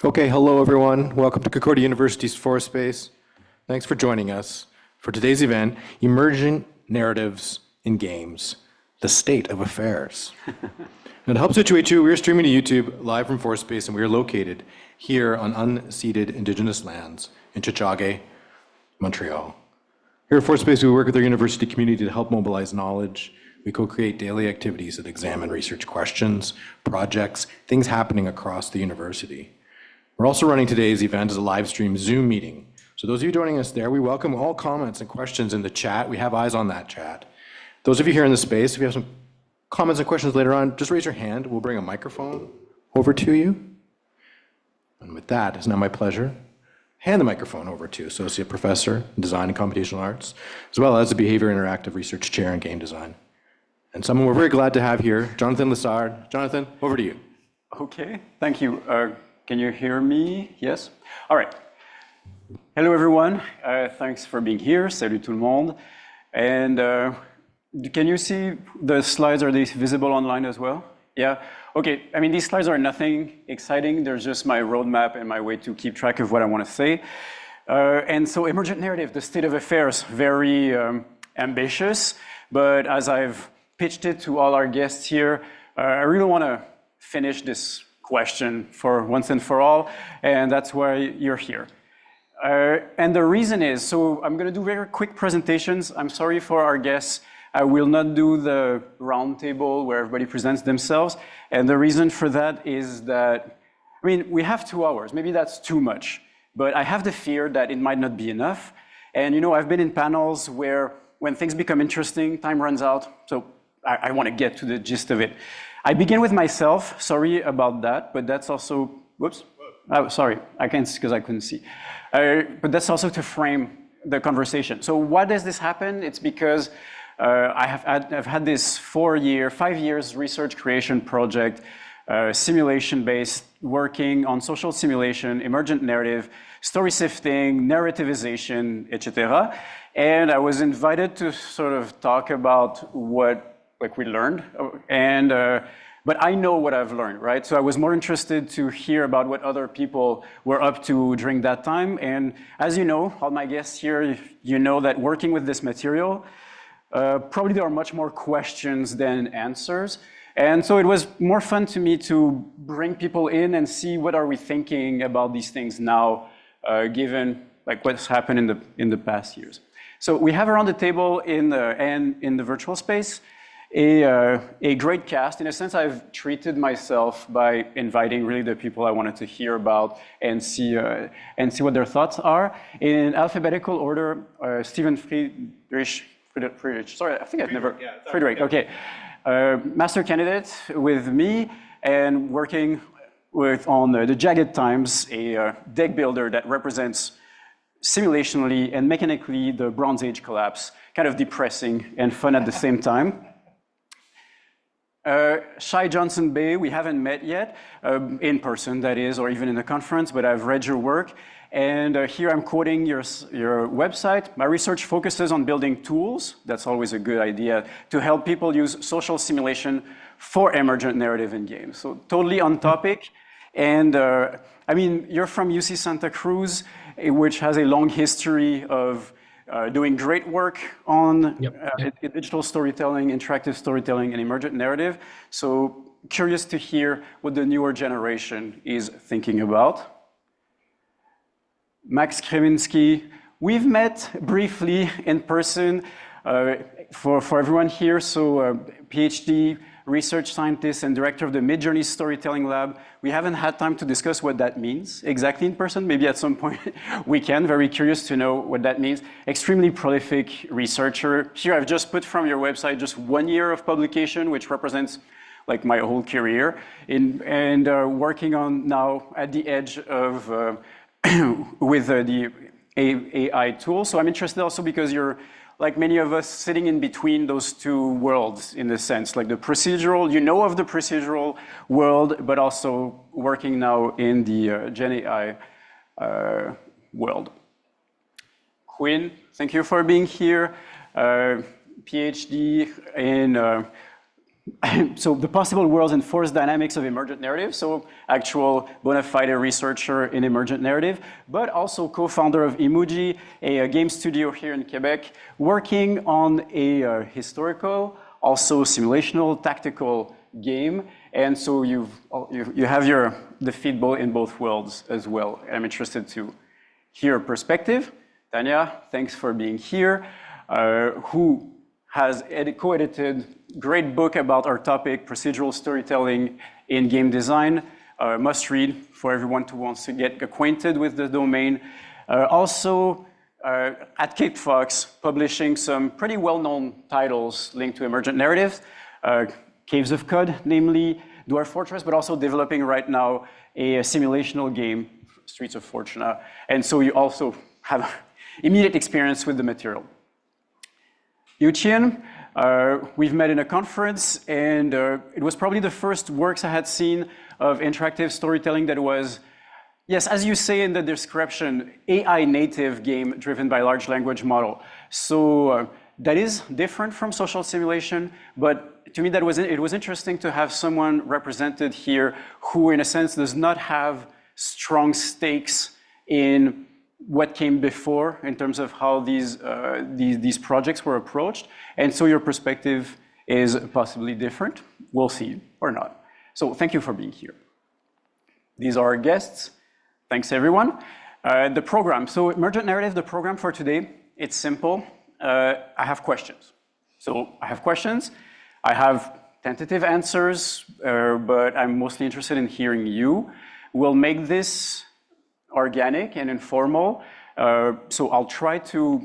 Okay, hello everyone. Welcome to Concordia University's Force-Space. Thanks for joining us for today's event, Emergent Narratives in Games, the State of Affairs. Now, to help situate you, we're streaming to YouTube live from Force-Space, and we are located here on unceded Indigenous lands in Tiohtià:ke, Montreal. Here at Force-Space, we work with our university community to help mobilize knowledge. We co-create daily activities that examine research questions, projects, things happening across the university. We're also running today's event as a live stream Zoom meeting. So those of you joining us there, we welcome all comments and questions in the chat. We have eyes on that chat. Those of you here in the space, if you have some comments and questions later on, just raise your hand. We'll bring a microphone over to you. And with that, it's now my pleasure to hand the microphone over to Associate Professor in Design and Computational Arts, as well as the Behavior Interactive Research Chair in Game Design. And someone we're very glad to have here, Jonathan Lessard. Jonathan, over to you. Okay, thank you. Can you hear me? Yes? All right. Hello, everyone. Thanks for being here. Salut tout le monde. And can you see the slides? Are they visible online as well? Yeah? Okay. I mean, these slides are nothing exciting. They're just my roadmap and my way to keep track of what I want to say. And so emergent narrative, the state of affairs, very ambitious. But as I've pitched it to all our guests here, I really want to finish this question for once and for all, and that's why you're here. And the reason is, so I'm going to do very quick presentations. I'm sorry for our guests. I will not do the round table where everybody presents themselves. And the reason for that is that, I mean, we have 2 hours. Maybe that's too much. But I have the fear that it might not be enough. And you know, I've been in panels where when things become interesting, time runs out. So I want to get to the gist of it. I begin with myself. Sorry about that, but that's also, whoops. Oh, sorry, I can't, because I couldn't see. But that's also to frame the conversation. So why does this happen? It's because I've had this 5 years research creation project, simulation-based, working on social simulation, emergent narrative, story sifting, narrativization, etc. And I was invited to sort of talk about what we learned, and but I know what I've learned, right? So I was more interested to hear about what other people were up to during that time. And as you know, all my guests here, you know that working with this material, probably there are much more questions than answers. And so it was more fun to me to bring people in and see what are we thinking about these things now, given like what's happened in the past years. So we have around the table in the virtual space a great cast. In a sense, I've treated myself by inviting really the people I wanted to hear about and see what their thoughts are. In alphabetical order, Stephen Friedrich, sorry, I think I've never, Friedrich, okay. Master candidate with me and working on the Jagged Times, a deck builder that represents simulationally and mechanically the Bronze Age collapse, kind of depressing and fun at the same time. Shai Johnson Bay, we haven't met yet, in person that is, or even in the conference, but I've read your work. And here I'm quoting your website. My research focuses on building tools, that's always a good idea, to help people use social simulation for emergent narrative in games. So totally on topic. And I mean, you're from UC Santa Cruz, which has a long history of doing great work on digital storytelling, interactive storytelling, and emergent narrative. So curious to hear what the newer generation is thinking about. Max Kreminski, we've met briefly in person for everyone here. So PhD, research scientist, and director of the Midjourney Storytelling Lab. We haven't had time to discuss what that means exactly in person. Maybe at some point we can. Very curious to know what that means. Extremely prolific researcher. Here I've just put from your website just 1 year of publication, which represents like my whole career, and working on now at the edge of with the AI tool. So I'm interested also because you're, like many of us, sitting in between those 2 worlds in the sense, like the procedural, you know of the procedural world, but also working now in the Gen AI world. Quinn, thank you for being here. PhD in so the possible worlds and force dynamics of emergent narrative, so actual bona fide researcher in emergent narrative, but also co-founder of Emoji, a game studio here in Quebec, working on a historical, also simulational, tactical game. And so you have the feet in both worlds as well. I'm interested to hear your perspective. Tanya, thanks for being here, who has co-edited a great book about our topic, procedural storytelling in game design. Must read for everyone who wants to get acquainted with the domain. Also, at Cape Fox, publishing some pretty well-known titles linked to emergent narratives, Caves of Cod, namely Dwarf Fortress, but also developing right now a simulational game, Streets of Fortuna. And so you also have immediate experience with the material. Yuqian, we've met in a conference, and it was probably the first works I had seen of interactive storytelling that was, yes, as you say in the description, AI native game driven by large language model. So that is different from social simulation, but to me it was interesting to have someone represented here who in a sense does not have strong stakes in what came before in terms of how these projects were approached. And so your perspective is possibly different. We'll see, or not. So thank you for being here. These are our guests. Thanks, everyone. The program. So emergent narrative, the program for today, it's simple. I have questions. So I have questions. I have tentative answers, but I'm mostly interested in hearing you. We'll make this organic and informal. So I'll try to,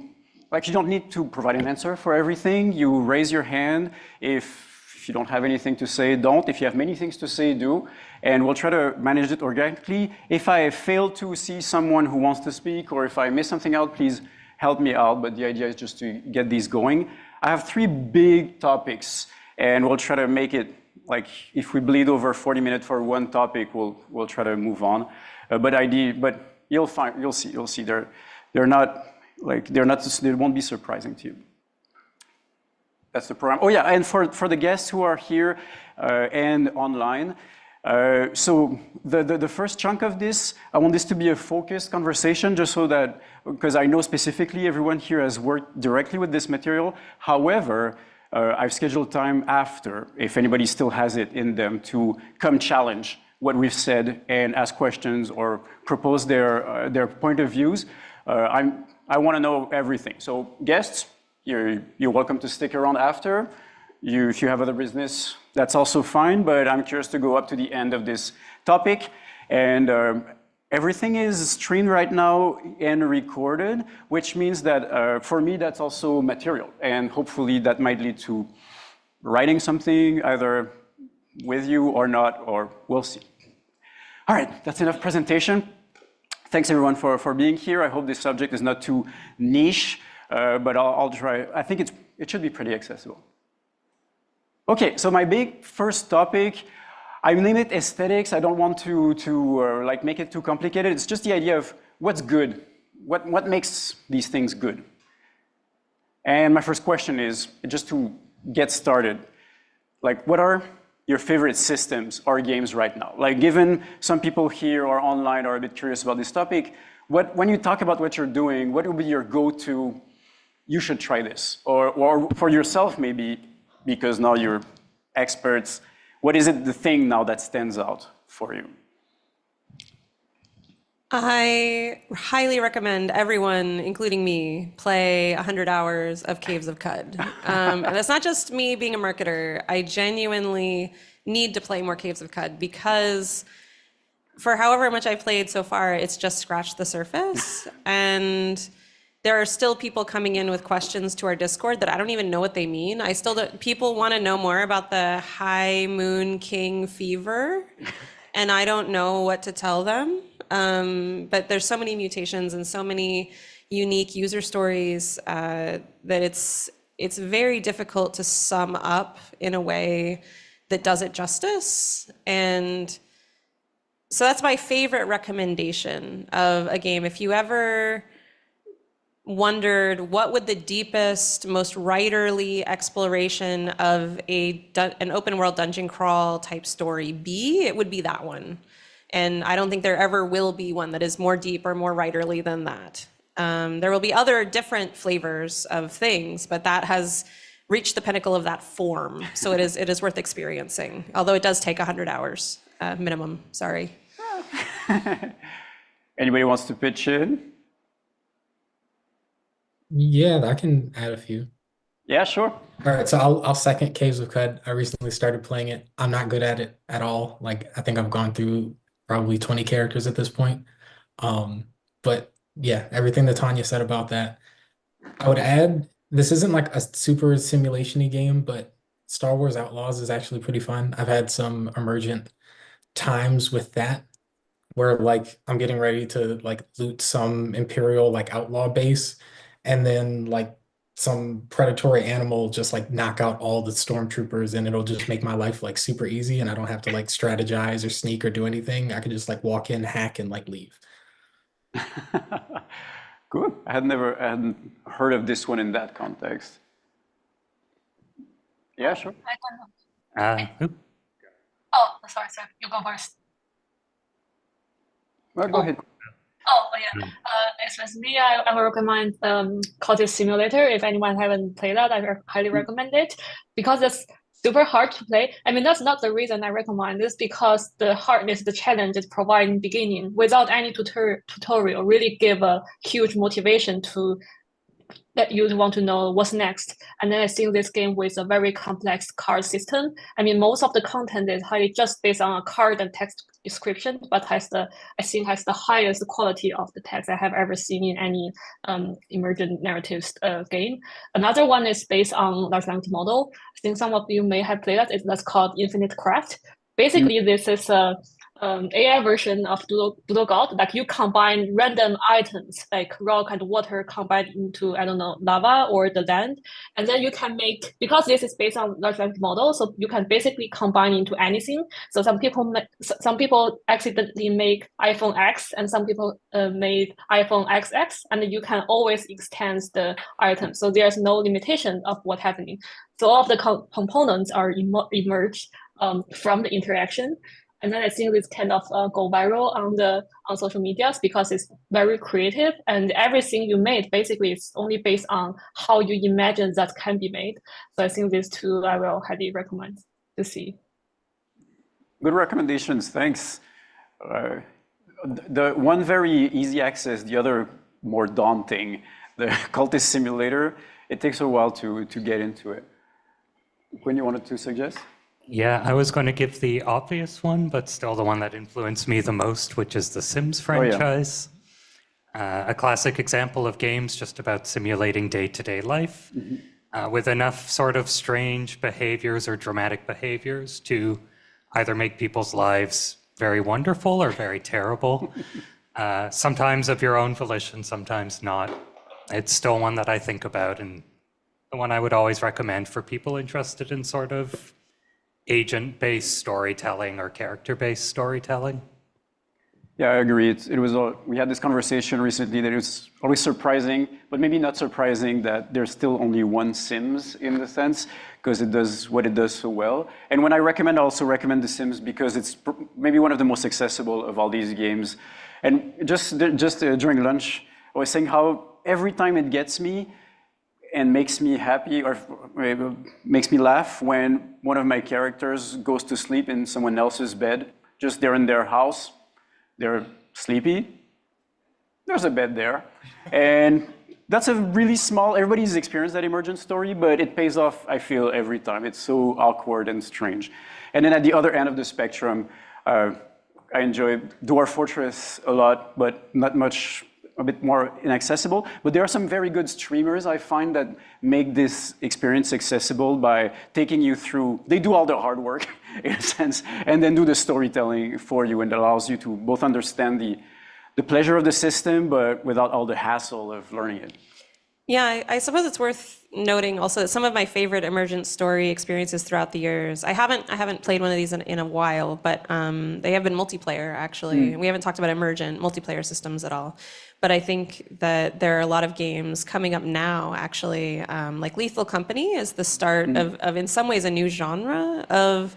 like, you don't need to provide an answer for everything. You raise your hand. If you don't have anything to say, don't. If you have many things to say, do. And we'll try to manage it organically. If I fail to see someone who wants to speak, or if I miss something out, please help me out. But the idea is just to get these going. I have 3 big topics, and we'll try to make it, like, if we bleed over 40 minutes for one topic, we'll try to move on. But you'll see they won't be surprising to you. That's the program. Oh yeah, and for the guests who are here and online, so the first chunk of this, I want this to be a focused conversation, just so that, because I know specifically everyone here has worked directly with this material. However, I've scheduled time after, if anybody still has it in them, to come challenge what we've said and ask questions or propose their point of views. I want to know everything. So guests, you're welcome to stick around after. If you have other business, that's also fine, but I'm curious to go up to the end of this topic. And everything is streamed right now and recorded, which means that for me, that's also material. And hopefully that might lead to writing something either with you or not, or we'll see. All right, that's enough presentation. Thanks everyone for being here. I hope this subject is not too niche, but I'll try. I think it should be pretty accessible. Okay, so my big first topic, I named it aesthetics. I don't want to like make it too complicated. It's just the idea of what's good, what makes these things good. And my first question is, just to get started, like, what are your favorite systems or games right now? Like, given some people here or online are a bit curious about this topic, when you talk about what you're doing, what would be your go-to, you should try this? Or for yourself maybe, because now you're experts, what is it, the thing now that stands out for you? I highly recommend everyone, including me, play 100 hours of Caves of Cod. And that's not just me being a marketer. I genuinely need to play more Caves of Cod because for however much I've played so far, it's just scratched the surface. And there are still people coming in with questions to our Discord that I don't even know what they mean. People want to know more about the High Moon King fever, and I don't know what to tell them. But there's so many mutations and so many unique user stories that it's very difficult to sum up in a way that does it justice. And so that's my favorite recommendation of a game. If you ever wondered what would the deepest, most writerly exploration of an open world dungeon crawl type story be, it would be that one. And I don't think there ever will be one that is more deep or more writerly than that. There will be other different flavors of things, but that has reached the pinnacle of that form. So it is worth experiencing, although it does take 100 hours minimum, sorry. Anybody wants to pitch in? Yeah, I can add a few. Yeah, sure. All right, so I'll second Caves of Cud. I recently started playing it. I'm not good at it at all. Like I think I've gone through probably 20 characters at this point. But yeah, everything that Tanya said about that. I would add, this isn't like a super simulation-y game, but Star Wars Outlaws is actually pretty fun. I've had some emergent times with that where like I'm getting ready to like loot some Imperial like outlaw base, and then like some predatory animal just like knock out all the stormtroopers, and it'll just make my life like super easy, and I don't have to like strategize or sneak or do anything. I can just like walk in, hack, and like leave. Good. I hadn't heard of this one in that context. Yeah, sure. I don't know. Oop. Oh, sorry. You go first. Well, go ahead. Oh, yeah. Especially, I would recommend Cottage Simulator. If anyone haven't played that, I highly recommend it because it's super hard to play. I mean, that's not the reason I recommend this, because the hardness, the challenge it provides in beginning without any tutorial really give a huge motivation to that you want to know what's next. And then I think this game with a very complex card system. I mean, most of the content is highly just based on a card and text description, but I think has the highest quality of the text I have ever seen in any emergent narratives game. Another one is based on large language model. I think some of you may have played that. That's called Infinite Craft. Basically, this is a AI version of Doodle God. Like you combine random items like rock and water combined into, I don't know, lava or the land. And then you can make, because this is based on large language model, so you can basically combine into anything. So some people accidentally make iPhone X, and some people made iPhone XX, and you can always extend the item. So there's no limitation of what's happening. So all of the components are emerged from the interaction. And then I think this kind of go viral on social medias because it's very creative, and everything you made basically is only based on how you imagine that can be made. So I think these two I will highly recommend to see. Good recommendations, thanks. The one very easy access, the other more daunting, the Cultist Simulator, it takes a while to get into it. Quinn, you wanted to suggest? Yeah, I was going to give the obvious one, but still the one that influenced me the most, which is the Sims franchise. A classic example of games just about simulating day-to-day life, with enough sort of strange behaviors or dramatic behaviors to either make people's lives very wonderful or very terrible. Sometimes of your own volition, sometimes not. It's still one that I think about, and the one I would always recommend for people interested in sort of agent-based storytelling or character-based storytelling. Yeah, I agree. We had this conversation recently that it was always surprising, but maybe not surprising that there's still only one Sims in the sense, because it does what it does so well. And when I also recommend The Sims because it's maybe one of the most accessible of all these games. And just during lunch, I was saying how every time it gets me and makes me happy or makes me laugh when one of my characters goes to sleep in someone else's bed. Just they're in their house, they're sleepy, there's a bed there. And that's a really small, everybody's experienced that Emergent story, but it pays off, I feel, every time. It's so awkward and strange. And then at the other end of the spectrum, I enjoy Dwarf Fortress a lot, but not much, a bit more inaccessible, but there are some very good streamers I find that make this experience accessible by taking you through, they do all the hard work in a sense, and then do the storytelling for you, and allows you to both understand the pleasure of the system, but without all the hassle of learning it. Yeah, I suppose it's worth noting also that some of my favorite emergent story experiences throughout the years. I haven't played one of these in a while, but they have been multiplayer actually. We haven't talked about emergent multiplayer systems at all. But I think that there are a lot of games coming up now, actually, like Lethal Company is the start of, in some ways, a new genre of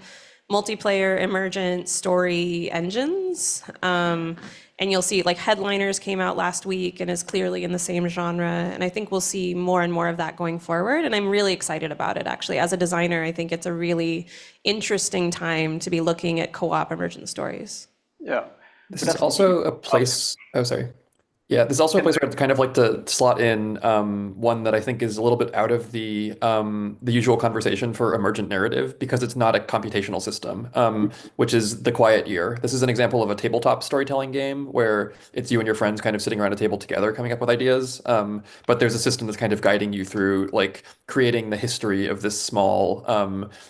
multiplayer emergent story engines. And you'll see like Headliners came out last week and is clearly in the same genre. And I think we'll see more and more of that going forward. And I'm really excited about it, actually. As a designer, I think it's a really interesting time to be looking at co-op emergent stories. Yeah. This is also a place. Oh, sorry. Yeah, this is also a place where I'd kind of like to slot in one that I think is a little bit out of the usual conversation for emergent narrative because it's not a computational system, which is The Quiet Year. This is an example of a tabletop storytelling game where it's you and your friends kind of sitting around a table together coming up with ideas. But there's a system that's kind of guiding you through like creating the history of this small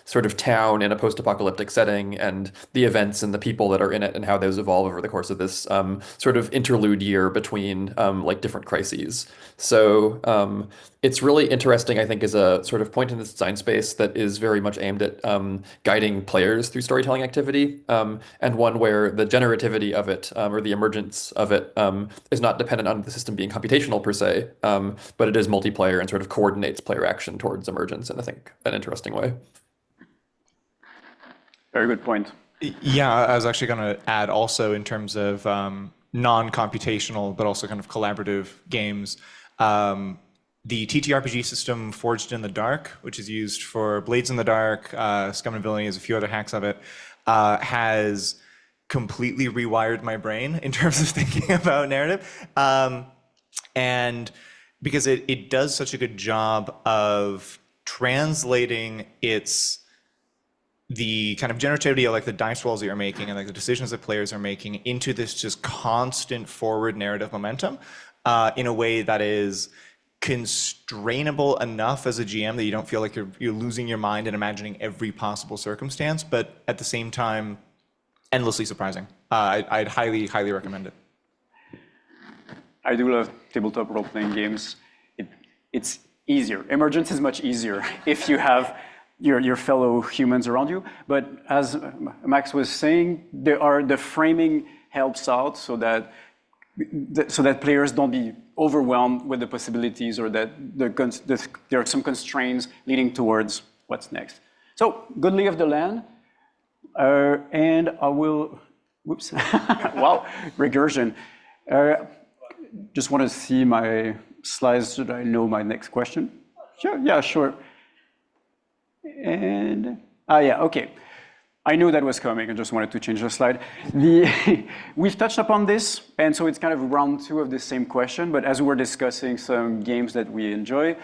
sort of town in a post-apocalyptic setting and the events and the people that are in it and how those evolve over the course of this sort of interlude year between like different crises. So it's really interesting, I think, as a sort of point in the design space that is very much aimed at guiding players through storytelling activity, and one where the generativity of it or the emergence of it is not dependent on the system being computational per se, but it is multiplayer and sort of coordinates player action towards emergence in, I think, an interesting way. Very good point. Yeah, I was actually going to add also in terms of non-computational, but also kind of collaborative games. The TTRPG system Forged in the Dark, which is used for Blades in the Dark, Scum and Villainy, has a few other hacks of it, has completely rewired my brain in terms of thinking about narrative. And because it does such a good job of translating the kind of generativity of like the dice rolls that you're making and like the decisions that players are making into this just constant forward narrative momentum in a way that is constrainable enough as a GM that you don't feel like you're losing your mind and imagining every possible circumstance, but at the same time, endlessly surprising. I'd highly, highly recommend it. I do love tabletop role-playing games. It's easier. Emergence is much easier if you have your fellow humans around you. But as Max was saying, the framing helps out so that players don't be overwhelmed with the possibilities or that there are some constraints leading towards what's next. So good lay of the land. And I will, whoops, wow, regurgitation. Just want to see my slides so that I know my next question. Sure, yeah, sure. And, yeah, okay. I knew that was coming. I just wanted to change the slide. We've touched upon this, and so it's kind of round two of the same question, but as we were discussing some games that we enjoy,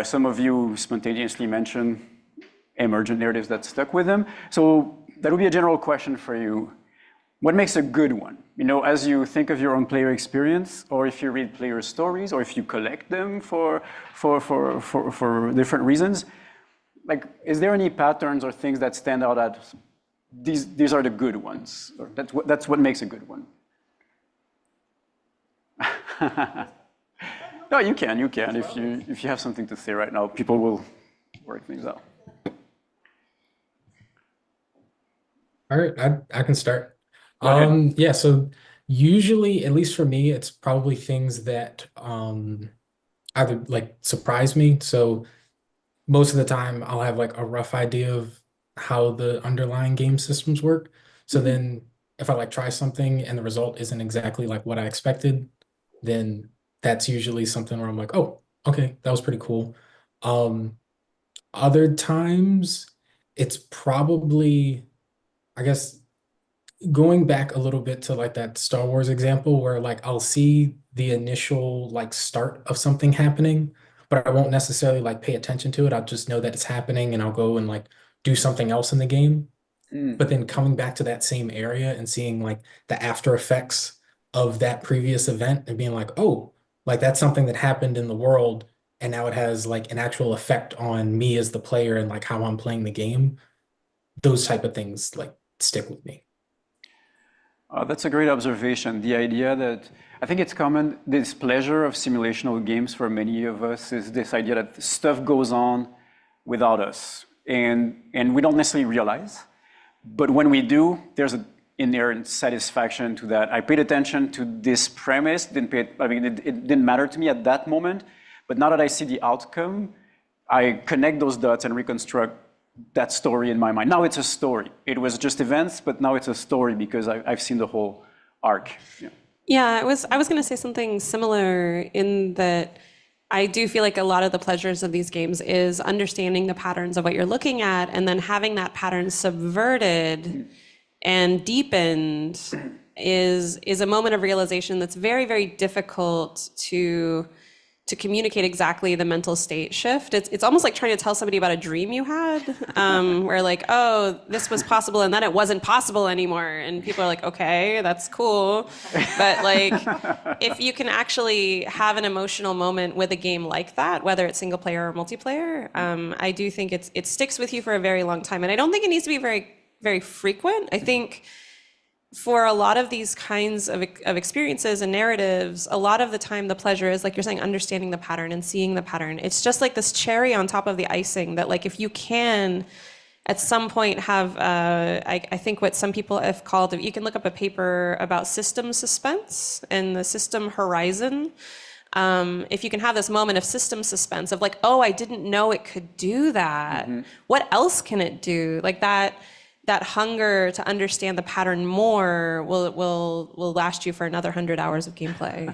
some of you spontaneously mentioned emergent narratives that stuck with them. So that would be a general question for you. What makes a good one? You know, as you think of your own player experience, or if you read player stories, or if you collect them for different reasons, like, is there any patterns or things that stand out as these are the good ones, or that's what makes a good one? No, you can if you have something to say right now. People will work things out. All right, I can start. Yeah, so usually, at least for me, it's probably things that either like surprise me. So most of the time I'll have like a rough idea of how the underlying game systems work. So then if I like try something and the result isn't exactly like what I expected, then that's usually something where I'm like, oh, okay, that was pretty cool. Other times it's probably, I guess, going back a little bit to like that Star Wars example where like I'll see the initial like start of something happening, but I won't necessarily like pay attention to it. I'll just know that it's happening and I'll go and like do something else in the game. But then coming back to that same area and seeing like the after effects of that previous event and being like, oh, like that's something that happened in the world and now it has like an actual effect on me as the player and like how I'm playing the game. Those type of things like stick with me. That's a great observation. The idea that I think it's common, this pleasure of simulational games for many of us is this idea that stuff goes on without us, and we don't necessarily realize. But when we do, there's an inherent satisfaction to that. I paid attention to this premise, it didn't matter to me at that moment, but now that I see the outcome, I connect those dots and reconstruct that story in my mind. Now it's a story. It was just events, but now it's a story because I've seen the whole arc. Yeah, I was going to say something similar in that I do feel like a lot of the pleasures of these games is understanding the patterns of what you're looking at and then having that pattern subverted and deepened is a moment of realization that's very, very difficult to communicate exactly the mental state shift. It's almost like trying to tell somebody about a dream you had, where like, oh, this was possible and then it wasn't possible anymore. And people are like, okay, that's cool. But like, if you can actually have an emotional moment with a game like that, whether it's single player or multiplayer, I do think it sticks with you for a very long time. And I don't think it needs to be very, very frequent. I think for a lot of these kinds of experiences and narratives, a lot of the time the pleasure is, like you're saying, understanding the pattern and seeing the pattern. It's just like this cherry on top of the icing that, like, if you can at some point have, I think what some people have called, you can look up a paper about system suspense and the system horizon. If you can have this moment of system suspense of like, oh, I didn't know it could do that. Mm-hmm. What else can it do? Like that hunger to understand the pattern more will last you for another 100 hours of gameplay.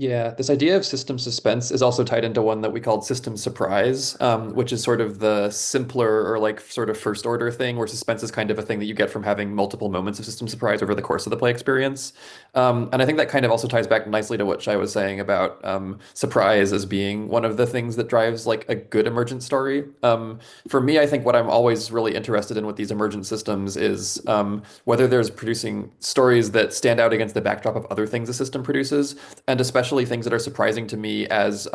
Yeah, this idea of system suspense is also tied into one that we called system surprise, which is sort of the simpler or like sort of first order thing where suspense is kind of a thing that you get from having multiple moments of system surprise over the course of the play experience. And I think that kind of also ties back nicely to what Shai was saying about surprise as being one of the things that drives like a good emergent story. For me, I think what I'm always really interested in with these emergent systems is whether there's producing stories that stand out against the backdrop of other things the system produces, and especially things that are surprising to me as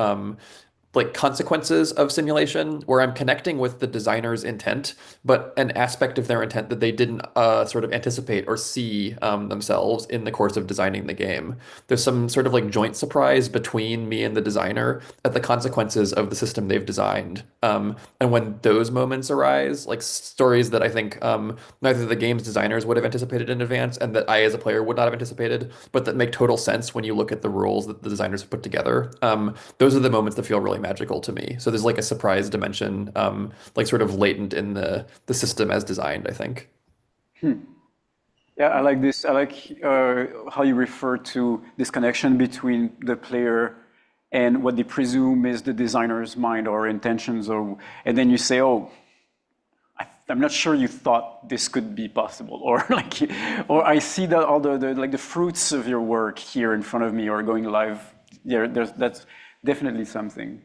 like consequences of simulation, where I'm connecting with the designer's intent, but an aspect of their intent that they didn't sort of anticipate or see themselves in the course of designing the game. There's some sort of like joint surprise between me and the designer at the consequences of the system they've designed. And when those moments arise, like stories that I think neither the game's designers would have anticipated in advance and that I as a player would not have anticipated, but that make total sense when you look at the rules that the designers have put together, those are the moments that feel really magical to me. So there's like a surprise dimension, like sort of latent in the system as designed, I think. Yeah, I like this. I like how you refer to this connection between the player and what they presume is the designer's mind or intentions, and then you say, oh, I'm not sure you thought this could be possible, or like, or I see that all the fruits of your work here in front of me or going live. Yeah, that's definitely something.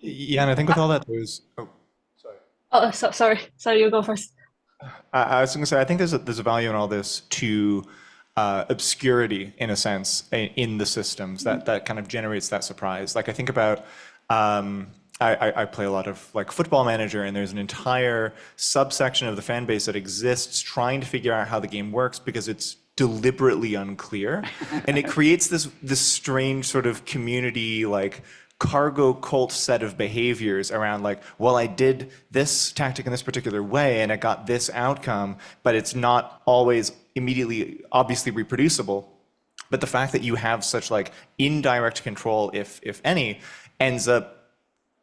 Yeah, and I think with all that, there's. Oh, sorry. Oh, sorry. You go first. I was going to say, I think there's a value in all this to obscurity, in a sense, in the systems that kind of generates that surprise. Like I think about, I play a lot of like Football Manager, and there's an entire subsection of the fan base that exists trying to figure out how the game works because it's deliberately unclear, and it creates this strange sort of community like cargo cult set of behaviors around like, well, I did this tactic in this particular way and I got this outcome, but it's not always immediately obviously reproducible. But the fact that you have such like indirect control, if any, ends up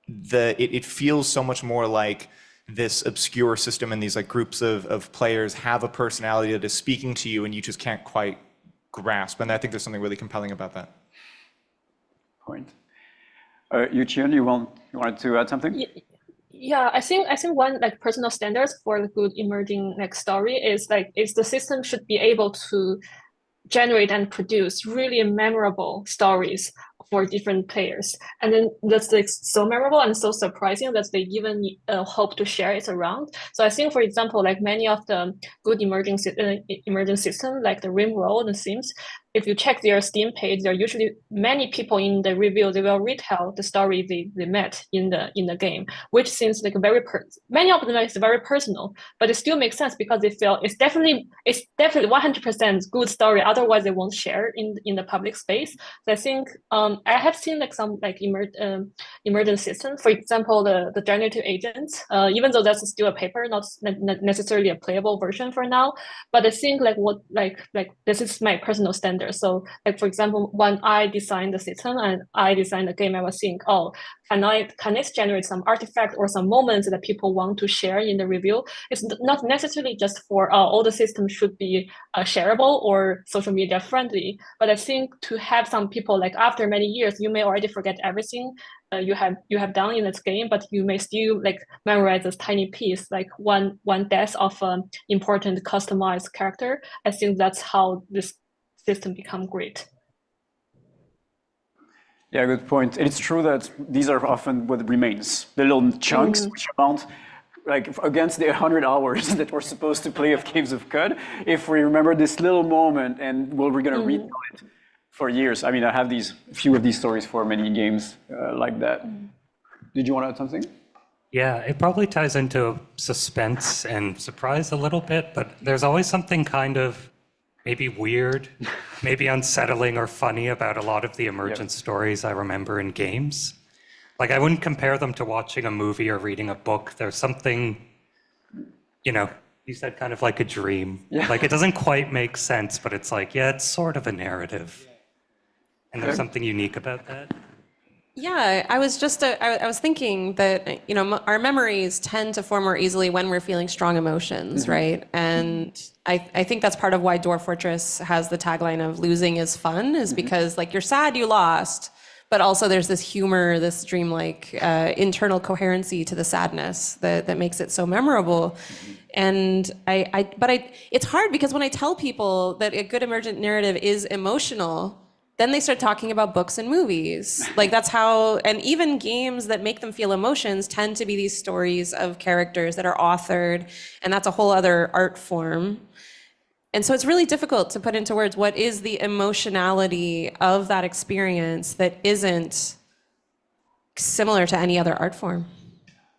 it feels so much more like this obscure system and these like groups of players have a personality that is speaking to you and you just can't quite grasp. And I think there's something really compelling about that. Point. Yuqian, you wanted to add something? Yeah, I think one like personal standards for the good emerging like story is the system should be able to generate and produce really memorable stories for different players. And then that's like so memorable and so surprising that they even hope to share it around. So I think, for example, like many of the good emerging systems, like the Rimworld and Sims, if you check their Steam page, there are usually many people in the review. They will retell the story they met in the game, which seems like many of them is very personal, but it still makes sense because they feel it's definitely 100% good story. Otherwise, they won't share in the public space. So I think I have seen like some like emergent systems, for example, the generative agents. Even though that's still a paper, not necessarily a playable version for now, but I think like this is my personal standard. So like, for example, when I designed the system and I designed the game, I was thinking, oh, can it generate some artifact or some moments that people want to share in the review? It's not necessarily just for all the systems should be shareable or social media friendly, but I think to have some people, like after many years, you may already forget everything you have done in this game, but you may still like memorize this tiny piece, like one death of an important customized character. I think that's how this system become great. Yeah, good point. It's true that these are often what remains, the little chunks which amount like against the 100 hours that we're supposed to play of Caves of Cud. If we remember this little moment and we're gonna retell it for years. I mean, I have few of these stories for many games like that. Did you want to add something? Yeah, it probably ties into suspense and surprise a little bit, but there's always something kind of maybe weird, maybe unsettling or funny about a lot of the emergent stories I remember in games. Like, I wouldn't compare them to watching a movie or reading a book. There's something, you said kind of like a dream. Yeah. Like, it doesn't quite make sense, but it's like, yeah, it's sort of a narrative. And there's something unique about that. Yeah, I was thinking that, our memories tend to form more easily when we're feeling strong emotions, right? And I think that's part of why Dwarf Fortress has the tagline of losing is fun, is because like you're sad you lost, but also there's this humor, this dreamlike internal coherency to the sadness that makes it so memorable. And it's hard because when I tell people that a good emergent narrative is emotional, then they start talking about books and movies. Like that's how, and even games that make them feel emotions tend to be these stories of characters that are authored, and that's a whole other art form. And so it's really difficult to put into words what is the emotionality of that experience that isn't similar to any other art form.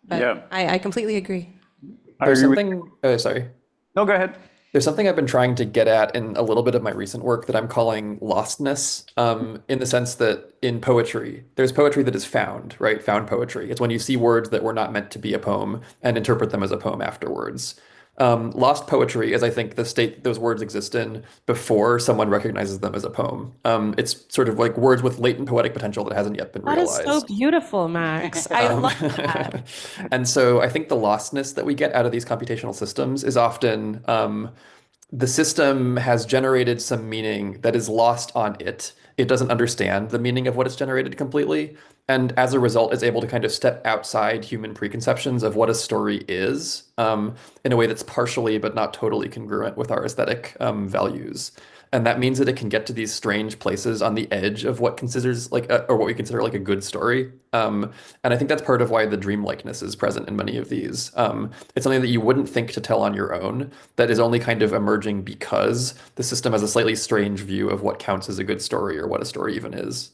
But yeah. I completely agree. There's something, sorry. No, go ahead. There's something I've been trying to get at in a little bit of my recent work that I'm calling lostness, in the sense that in poetry, there's poetry that is found, right? Found poetry. It's when you see words that were not meant to be a poem and interpret them as a poem afterwards. Lost poetry is, I think, the state those words exist in before someone recognizes them as a poem. It's sort of like words with latent poetic potential that hasn't yet been realized. That is so beautiful, Max. I love that. And so I think the lostness that we get out of these computational systems is often the system has generated some meaning that is lost on it. It doesn't understand the meaning of what it's generated completely. And as a result, is able to kind of step outside human preconceptions of what a story is in a way that's partially but not totally congruent with our aesthetic values. And that means that it can get to these strange places on the edge of what considers like, or what we consider like a good story. And I think that's part of why the dreamlikeness is present in many of these. It's something that you wouldn't think to tell on your own, that is only kind of emerging because the system has a slightly strange view of what counts as a good story or what a story even is.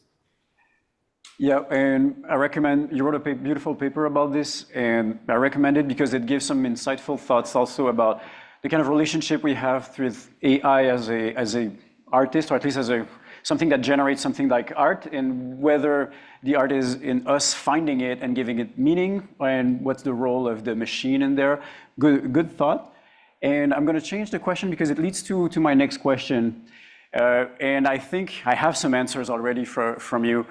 Yeah, and I recommend, you wrote a beautiful paper about this, and I recommend it because it gives some insightful thoughts also about the kind of relationship we have with AI as a artist, or at least as something that generates something like art, and whether the art is in us finding it and giving it meaning, and what's the role of the machine in there. Good thought. And I'm going to change the question because it leads to my next question. And I think I have some answers already from you.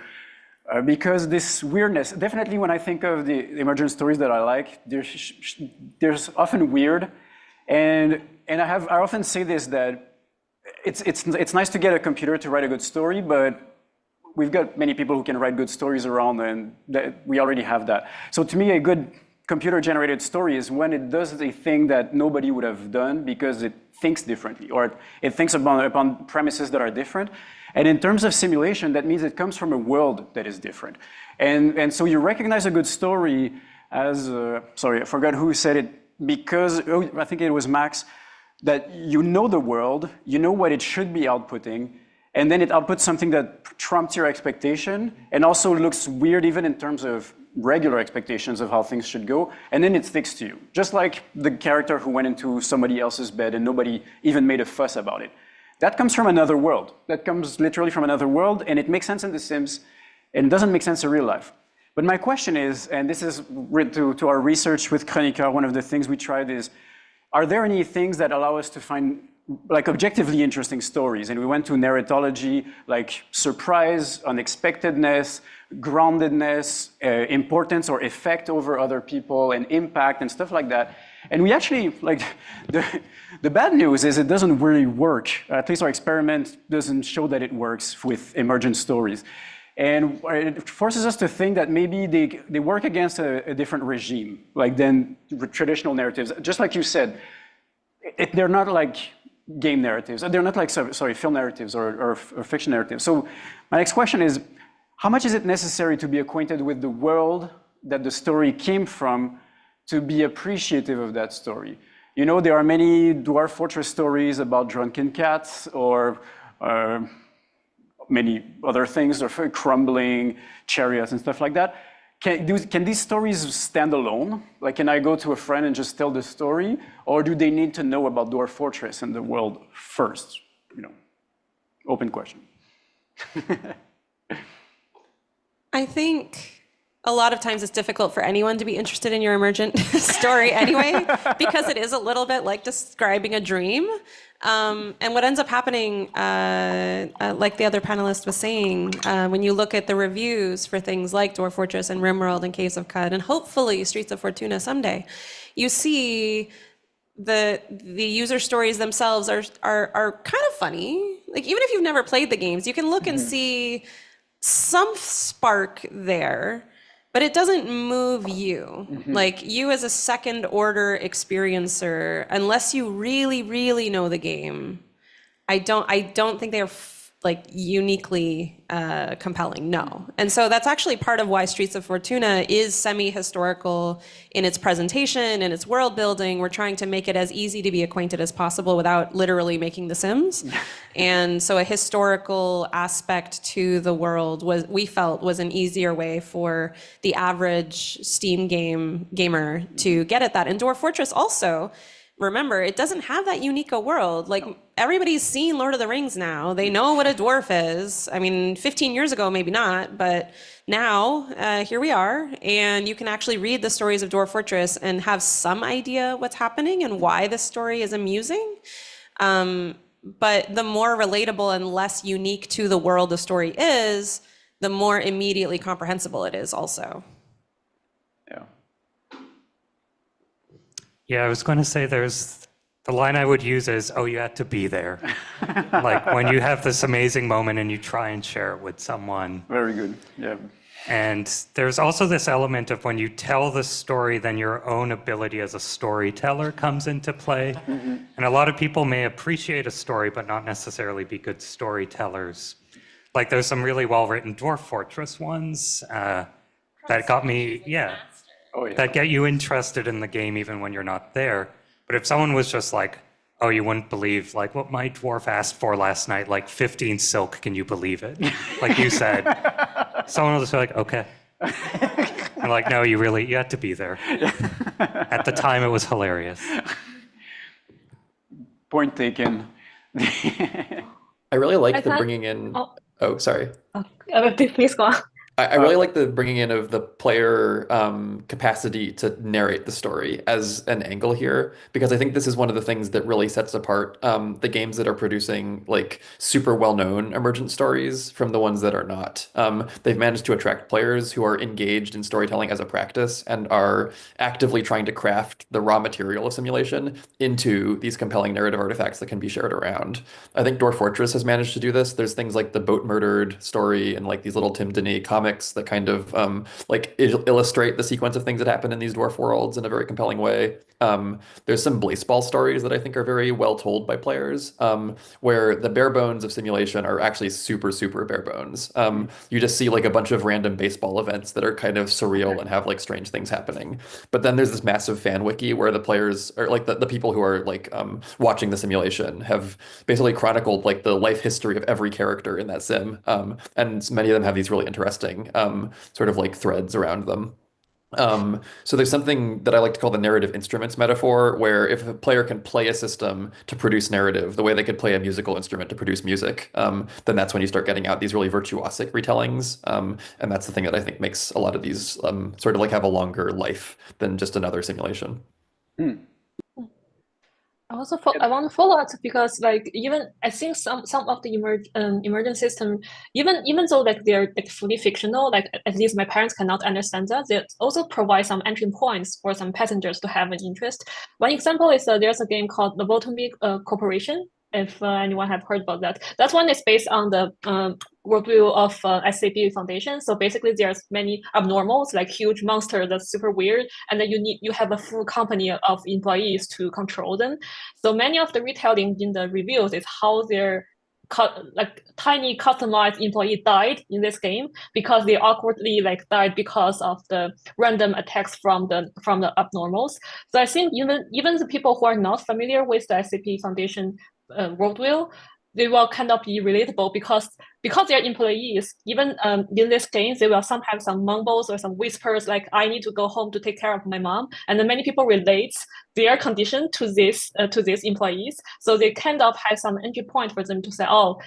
Because this weirdness, definitely when I think of the emergent stories that I like, there's often weird. And I often say this, that it's nice to get a computer to write a good story, but we've got many people who can write good stories around, and we already have that. So to me, a good computer-generated story is when it does a thing that nobody would have done because it thinks differently, or it thinks upon premises that are different. And in terms of simulation, that means it comes from a world that is different. And so you recognize a good story as, sorry, I forgot who said it, because, I think it was Max, that you know the world, you know what it should be outputting, and then it outputs something that trumps your expectation and also looks weird even in terms of regular expectations of how things should go, and then it sticks to you. Just like the character who went into somebody else's bed and nobody even made a fuss about it. That comes from another world. That comes literally from another world, and it makes sense in The Sims, and it doesn't make sense in real life. But my question is, and this is to our research with Chroniqueur, one of the things we tried is, are there any things that allow us to find like objectively interesting stories? And we went to narratology, like surprise, unexpectedness, groundedness, importance or effect over other people, and impact and stuff like that. And we actually, like, the bad news is it doesn't really work. At least our experiment doesn't show that it works with emergent stories. And it forces us to think that maybe they work against a different regime, like than traditional narratives. Just like you said, they're not like game narratives. They're not like, sorry, film narratives or fiction narratives. So my next question is, how much is it necessary to be acquainted with the world that the story came from to be appreciative of that story? You know, there are many Dwarf Fortress stories about drunken cats or many other things, or crumbling chariots and stuff like that. Can these stories stand alone? Like, can I go to a friend and just tell the story? Or do they need to know about Dwarf Fortress and the world first? You know, open question. I think a lot of times it's difficult for anyone to be interested in your emergent story anyway, because it is a little bit like describing a dream. And what ends up happening, like the other panelist was saying, when you look at the reviews for things like Dwarf Fortress and RimWorld and Caves of Cud, and hopefully Streets of Fortuna someday, you see the user stories themselves are kind of funny. Like, even if you've never played the games, you can look and see some spark there, but it doesn't move you. Like, you as a second order experiencer, unless you really, really know the game, I don't think they're like uniquely compelling, no. And so that's actually part of why Streets of Fortuna is semi-historical in its presentation and its world building. We're trying to make it as easy to be acquainted as possible without literally making The Sims. And so a historical aspect to the world we felt was an easier way for the average Steam gamer to get at that. And Dwarf Fortress also, remember, it doesn't have that unique a world. Like, everybody's seen Lord of the Rings now. They know what a dwarf is. I mean, 15 years ago, maybe not, but now, here we are. And you can actually read the stories of Dwarf Fortress and have some idea what's happening and why this story is amusing. But the more relatable and less unique to the world the story is, the more immediately comprehensible it is also. Yeah, I was going to say the line I would use is, oh, you had to be there. Like, when you have this amazing moment and you try and share it with someone. Very good, yeah. And there's also this element of when you tell the story, then your own ability as a storyteller comes into play. And a lot of people may appreciate a story, but not necessarily be good storytellers. Like, there's some really well-written Dwarf Fortress ones that got me, that get you interested in the game even when you're not there. But if someone was just like, oh, you wouldn't believe like what my dwarf asked for last night, like 15 silk, can you believe it? Like you said, someone will just be like, okay. I'm like, no, you had to be there. At the time, it was hilarious. Point taken. I really like the bringing in. Oh, sorry. Please go on. I really like the bringing in of the player capacity to narrate the story as an angle here, because I think this is one of the things that really sets apart the games that are producing like super well-known emergent stories from the ones that are not. They've managed to attract players who are engaged in storytelling as a practice and are actively trying to craft the raw material of simulation into these compelling narrative artifacts that can be shared around. I think Dwarf Fortress has managed to do this. There's things like the boat murdered story and like these little Tim Denis comics comics that kind of like illustrate the sequence of things that happen in these dwarf worlds in a very compelling way. There's some baseball stories that I think are very well told by players, where the bare bones of simulation are actually super, super bare bones. You just see like a bunch of random baseball events that are kind of surreal and have like strange things happening. But then there's this massive fan wiki where the players are like the people who are like watching the simulation have basically chronicled like the life history of every character in that sim. And many of them have these really interesting sort of like threads around them. So there's something that I like to call the narrative instruments metaphor, where if a player can play a system to produce narrative, the way they could play a musical instrument to produce music, then that's when you start getting out these really virtuosic retellings. And that's the thing that I think makes a lot of these sort of like have a longer life than just another simulation. I want to follow up because like even I think some of the emergent system, even though like they're like fully fictional, like at least my parents cannot understand that, they also provide some entry points for some passengers to have an interest. One example is there's a game called the Lobotomy Corporation. If anyone have heard about that, that one is based on the worldview of SCP Foundation. So basically, there's many abnormals, like huge monster that's super weird, and then you have a full company of employees to control them. So many of the retelling in the reviews is how their like tiny customized employee died in this game because they awkwardly like died because of the random attacks from the abnormals. So I think even the people who are not familiar with the SCP Foundation worldview, they will kind of be relatable because they're employees. Even in this game, they will sometimes have some mumbles or some whispers like "I need to go home to take care of my mom," and then many people relate their condition to these employees. So they kind of have some entry point for them to say, "Oh,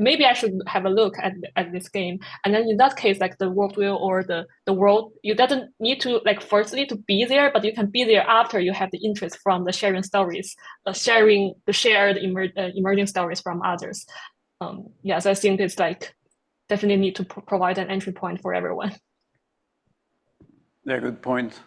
maybe I should have a look at this game." And then in that case, like the worldview or the world, you doesn't need to like firstly to be there, but you can be there after you have the interest from the sharing stories, sharing the shared emerging stories from others. Yeah, so I think it's like definitely need to provide an entry point for everyone. Yeah, good point.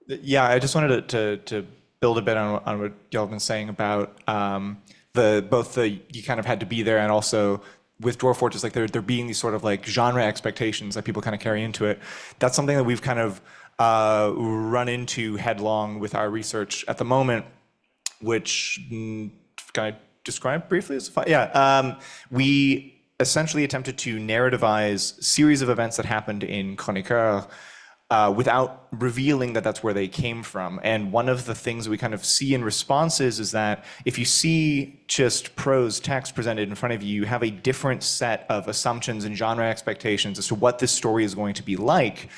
Yeah, I just wanted to build a bit on what y'all have been saying about you kind of had to be there, and also with Dwarf Fortress, like there being these sort of like genre expectations that people kind of carry into it. That's something that we've kind of run into headlong with our research at the moment, which can I describe briefly? We essentially attempted to narrativize a series of events that happened in Chroniqueur without revealing that that's where they came from. And one of the things we kind of see in responses is that if you see just prose text presented in front of you, you have a different set of assumptions and genre expectations as to what this story is going to be like.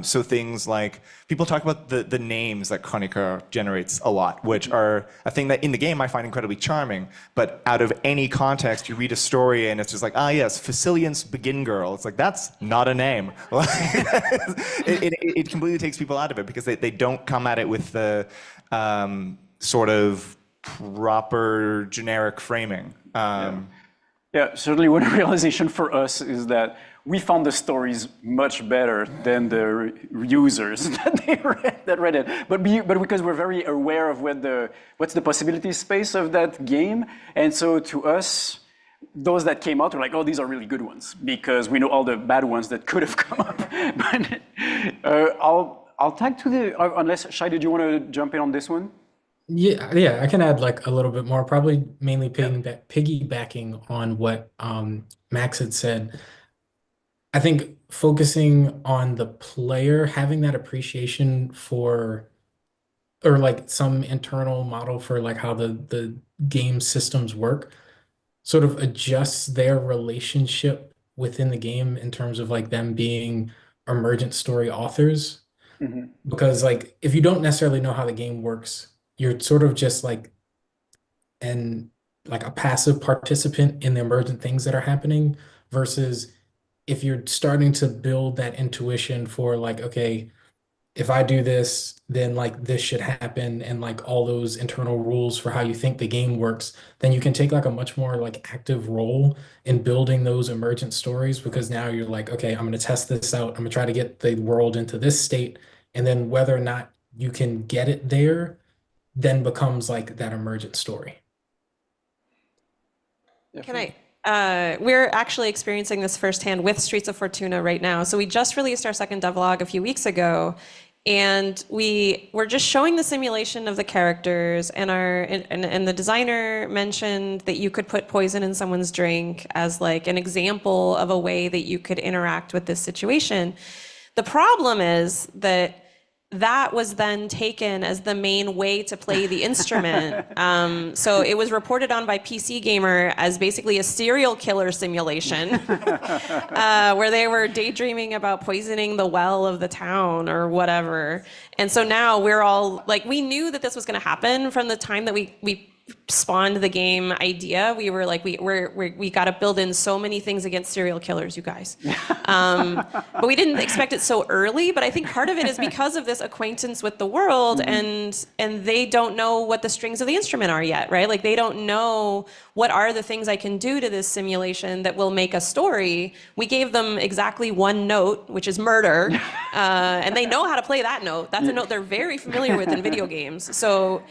So things like, people talk about the names that Chroniqueur generates a lot, which are a thing that in the game I find incredibly charming, but out of any context, you read a story and it's just like, yes, Facilian's Begin Girl. It's like, that's not a name. It completely takes people out of it because they don't come at it with the sort of proper generic framing. Yeah, certainly one realization for us is that we found the stories much better than the users that read it. But because we're very aware of what's the possibility space of that game, and so to us, those that came out were like, oh, these are really good ones, because we know all the bad ones that could have come up. But I'll tag to unless Shai, did you want to jump in on this one? Yeah, I can add like a little bit more, probably mainly piggybacking on what Max had said. I think focusing on the player, having that appreciation for, or like some internal model for like how the game systems work, sort of adjusts their relationship within the game in terms of like them being emergent story authors. Because like if you don't necessarily know how the game works, you're sort of just like a passive participant in the emergent things that are happening, versus if you're starting to build that intuition for like, okay, if I do this, then like this should happen, and like all those internal rules for how you think the game works, then you can take like a much more like active role in building those emergent stories, because now you're like, okay, I'm going to test this out. I'm going to try to get the world into this state, and then whether or not you can get it there then becomes like that emergent story. Can I we're actually experiencing this firsthand with Streets of Fortuna right now. So we just released our second devlog a few weeks ago, and we were just showing the simulation of the characters, and and the designer mentioned that you could put poison in someone's drink as like an example of a way that you could interact with this situation. The problem is that that was then taken as the main way to play the instrument. So it was reported on by PC Gamer as basically a serial killer simulation, where they were daydreaming about poisoning the well of the town or whatever. And so now we're all like, we knew that this was going to happen from the time that we spawned the game idea. We were like, we got to build in so many things against serial killers, you guys. But we didn't expect it so early. But I think part of it is because of this acquaintance with the world, and they don't know what the strings of the instrument are yet, right? Like they don't know what are the things I can do to this simulation that will make a story. We gave them exactly one note, which is murder, and they know how to play that note. That's a note they're very familiar with in video games. So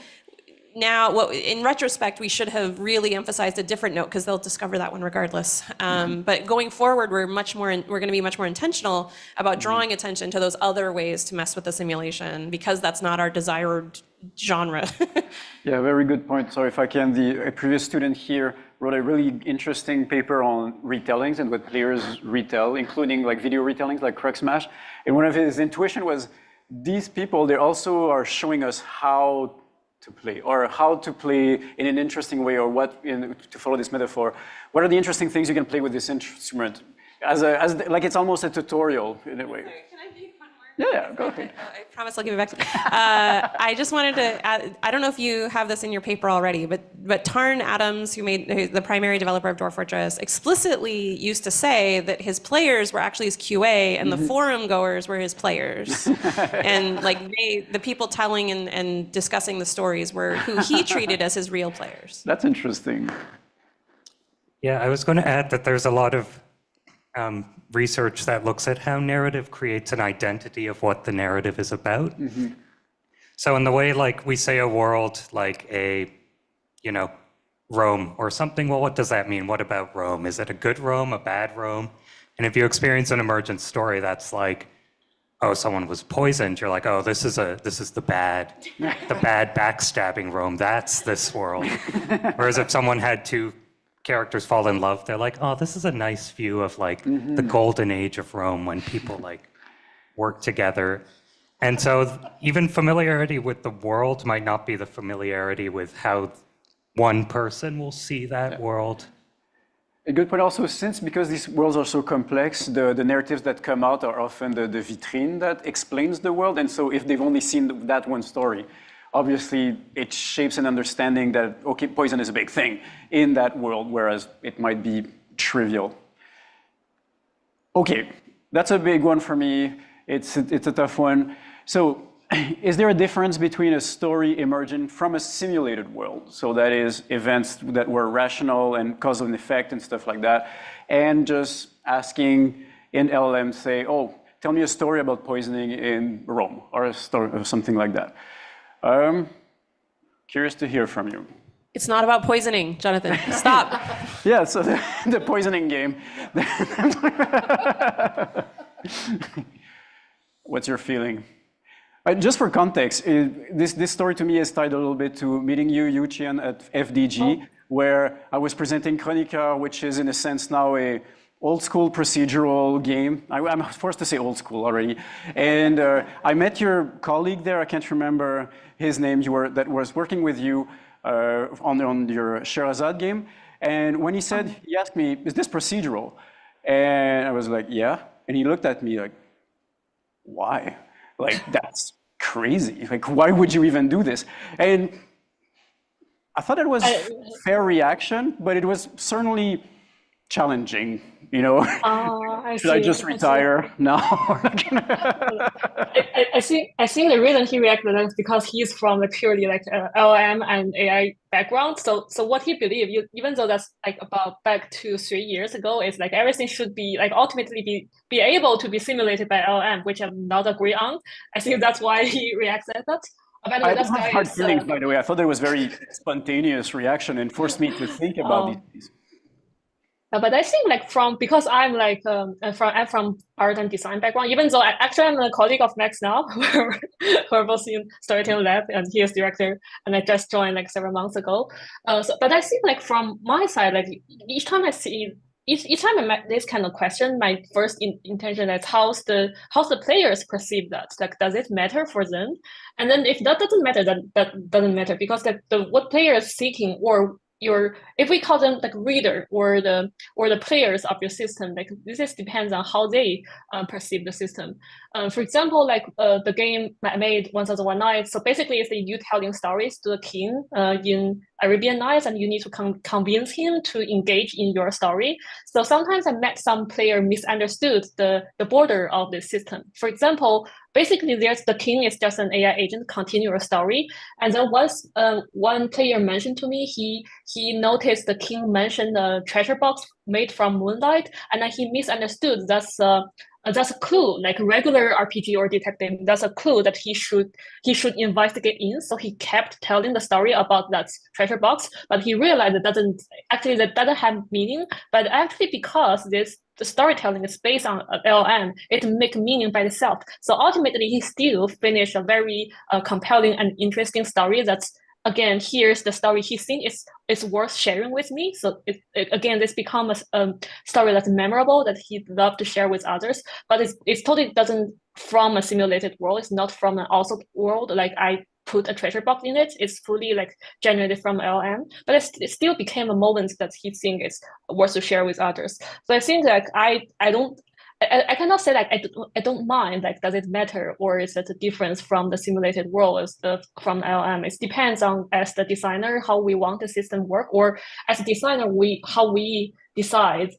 now, in retrospect, we should have really emphasized a different note because they'll discover that one regardless. But going forward, we're going to be much more intentional about drawing attention to those other ways to mess with the simulation, because that's not our desired genre. Yeah, very good point. So if I can, a previous student here wrote a really interesting paper on retellings and what players retell, including like video retellings like Crux Smash. And one of his intuition was these people, they also are showing us how to play, or how to play in an interesting way, or to follow this metaphor, what are the interesting things you can play with this instrument? Like it's almost a tutorial in a way. Can I make one more? Yeah, go ahead. I promise I'll give it back to you. I just wanted to add, I don't know if you have this in your paper already, but Tarn Adams, who's the primary developer of Dwarf Fortress, explicitly used to say that his players were actually his QA and the forum goers were his players. And like the people telling and discussing the stories were who he treated as his real players. That's interesting. Yeah, I was going to add that there's a lot of research that looks at how narrative creates an identity of what the narrative is about. So in the way like we say a world like Rome or something, well, what does that mean? What about Rome? Is it a good Rome, a bad Rome? And if you experience an emergent story that's like, oh, someone was poisoned, you're like, oh, this is the bad backstabbing Rome. That's this world. Whereas if someone had two characters fall in love, they're like, oh, this is a nice view of like the golden age of Rome when people like work together. And so even familiarity with the world might not be the familiarity with how one person will see that world. A good point also, because these worlds are so complex, the narratives that come out are often the vitrine that explains the world. And so if they've only seen that one story, obviously it shapes an understanding that, okay, poison is a big thing in that world, whereas it might be trivial. Okay, that's a big one for me. It's a tough one. So is there a difference between a story emergent from a simulated world? So that is events that were rational and cause and effect and stuff like that, and just asking in LLM, say, oh, tell me a story about poisoning in Rome, or a story or something like that. Curious to hear from you. It's not about poisoning, Jonathan. Stop. Yeah, so the poisoning game. What's your feeling? Just for context, this story to me is tied a little bit to meeting you, Yuqian, at FDG, where I was presenting Chroniqueur, which is in a sense now a old school procedural game. I'm forced to say old school already. And I met your colleague there, I can't remember his name, that was working with you on your Sherazade game. And when he asked me, is this procedural? And I was like, yeah. And he looked at me like, why? Like, that's crazy. Like, why would you even do this? And I thought it was a fair reaction, but it was certainly challenging, you know? Should I just retire now? I think the reason he reacted is because he's from a purely like LLM and AI background. So what he believed, even though that's like about back to 3 years ago, is like everything should be like ultimately be able to be simulated by LLM, which I'm not agree on. I think that's why he reacts like that. By the way, I don't have hard feelings, by the way. I thought it was very spontaneous reaction and forced me to think about these things. But I think like because I'm like I'm from art and design background, even though actually I'm a colleague of Max now, we're both in storytelling lab, and he is director, and I just joined like several months ago. But I think like from my side, like each time I met this kind of question, my first intention is how's the players perceive that? Like, does it matter for them? And then if that doesn't matter, then that doesn't matter, because the what player is seeking, or if we call them like reader or the players of your system, like this is depends on how they perceive the system. For example, like the game I made 1001 Nights. So basically, it's you telling stories to the king in Arabian Nights, and you need to convince him to engage in your story. So sometimes I met some player misunderstood the border of the system. For example, basically, the king is just an AI agent, continue your story. And then once one player mentioned to me, he noticed the king mentioned a treasure box made from moonlight, and then he misunderstood that's a clue, like regular RPG or detective. That's a clue that he should investigate in. So he kept telling the story about that treasure box, but he realized that doesn't have meaning. But actually, because the storytelling is based on LLM, it make meaning by itself. So ultimately, he still finished a very compelling and interesting story that's, again, here's the story he think is worth sharing with me. So again, this becomes a story that's memorable, that he'd love to share with others. But it's totally doesn't from a simulated world. It's not from an also world. Like I put a treasure box in it. It's fully like generated from LM, but it still became a moment that he think is worth to share with others. So I think like I cannot say like I don't mind, like does it matter, or is it a difference from the simulated world from LM? It depends on, as the designer, how we want the system work, or as a designer how we decide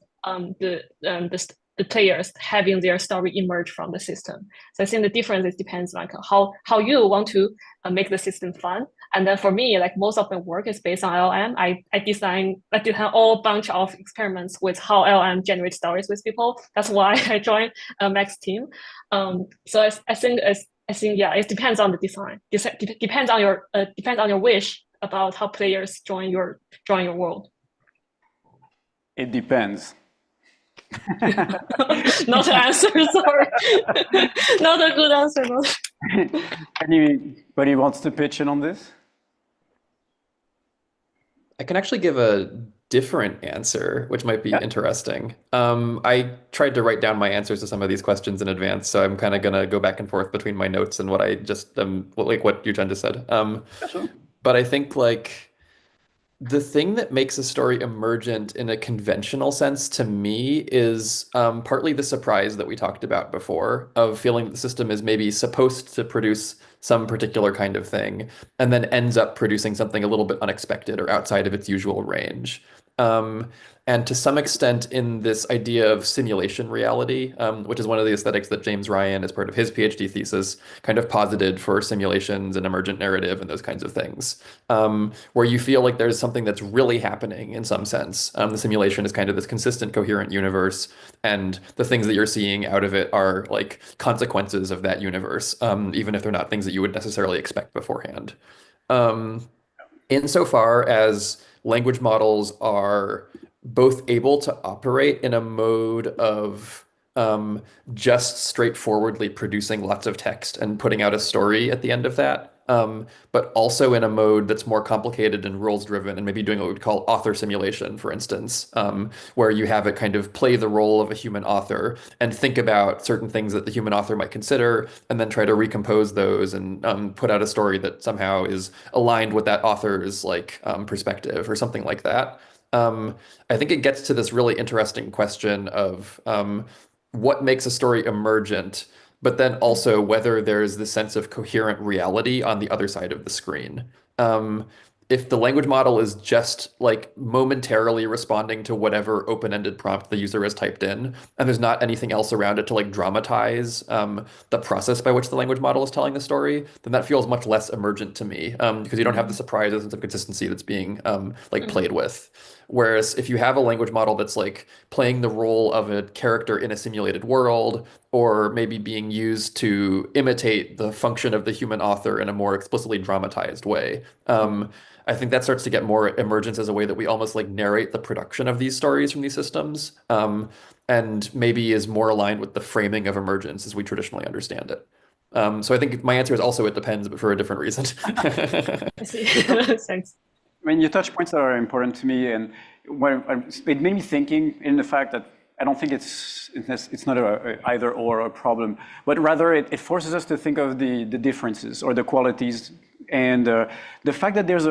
the players having their story emerge from the system. So I think the difference is depends like how you want to make the system fun. And then for me, like most of my work is based on LM. I design all bunch of experiments with how LM generates stories with people. That's why I joined Max team. So I think yeah, it depends on the design. Depends on your wish about how players join your world. It depends. Not an answer, sorry. Not a good answer. Anybody wants to pitch in on this? I can actually give a different answer, which might be interesting. I tried to write down my answers to some of these questions in advance, so I'm kind of going to go back and forth between my notes and what I just what Yuchen just said. Sure. But I think like the thing that makes a story emergent in a conventional sense to me is partly the surprise that we talked about before, of feeling that the system is maybe supposed to produce some particular kind of thing and then ends up producing something a little bit unexpected or outside of its usual range. And to some extent in this idea of simulation reality, which is one of the aesthetics that James Ryan, as part of his PhD thesis, kind of posited for simulations and emergent narrative and those kinds of things, where you feel like there's something that's really happening in some sense. The simulation is kind of this consistent, coherent universe, and the things that you're seeing out of it are like consequences of that universe, even if they're not things that you would necessarily expect beforehand. Insofar as language models are both able to operate in a mode of just straightforwardly producing lots of text and putting out a story at the end of that, but also in a mode that's more complicated and rules driven, and maybe doing what we'd call author simulation, for instance, where you have it kind of play the role of a human author and think about certain things that the human author might consider, and then try to recompose those and put out a story that somehow is aligned with that author's like perspective or something like that. I think it gets to this really interesting question of what makes a story emergent, but then also whether there's the sense of coherent reality on the other side of the screen. If the language model is just like momentarily responding to whatever open-ended prompt the user has typed in, and there's not anything else around it to like dramatize the process by which the language model is telling the story, then that feels much less emergent to me, because you don't have the surprises and the consistency that's being like played with. Whereas if you have a language model that's like playing the role of a character in a simulated world, or maybe being used to imitate the function of the human author in a more explicitly dramatized way. I think that starts to get more emergence as a way that we almost like narrate the production of these stories from these systems, and maybe is more aligned with the framing of emergence as we traditionally understand it. So I think my answer is also it depends, but for a different reason. I see. Thanks. I mean, your touch points are important to me, and it made me thinking in the fact that I don't think it's not a either or a problem, but rather it forces us to think of the differences or the qualities, and the fact that there's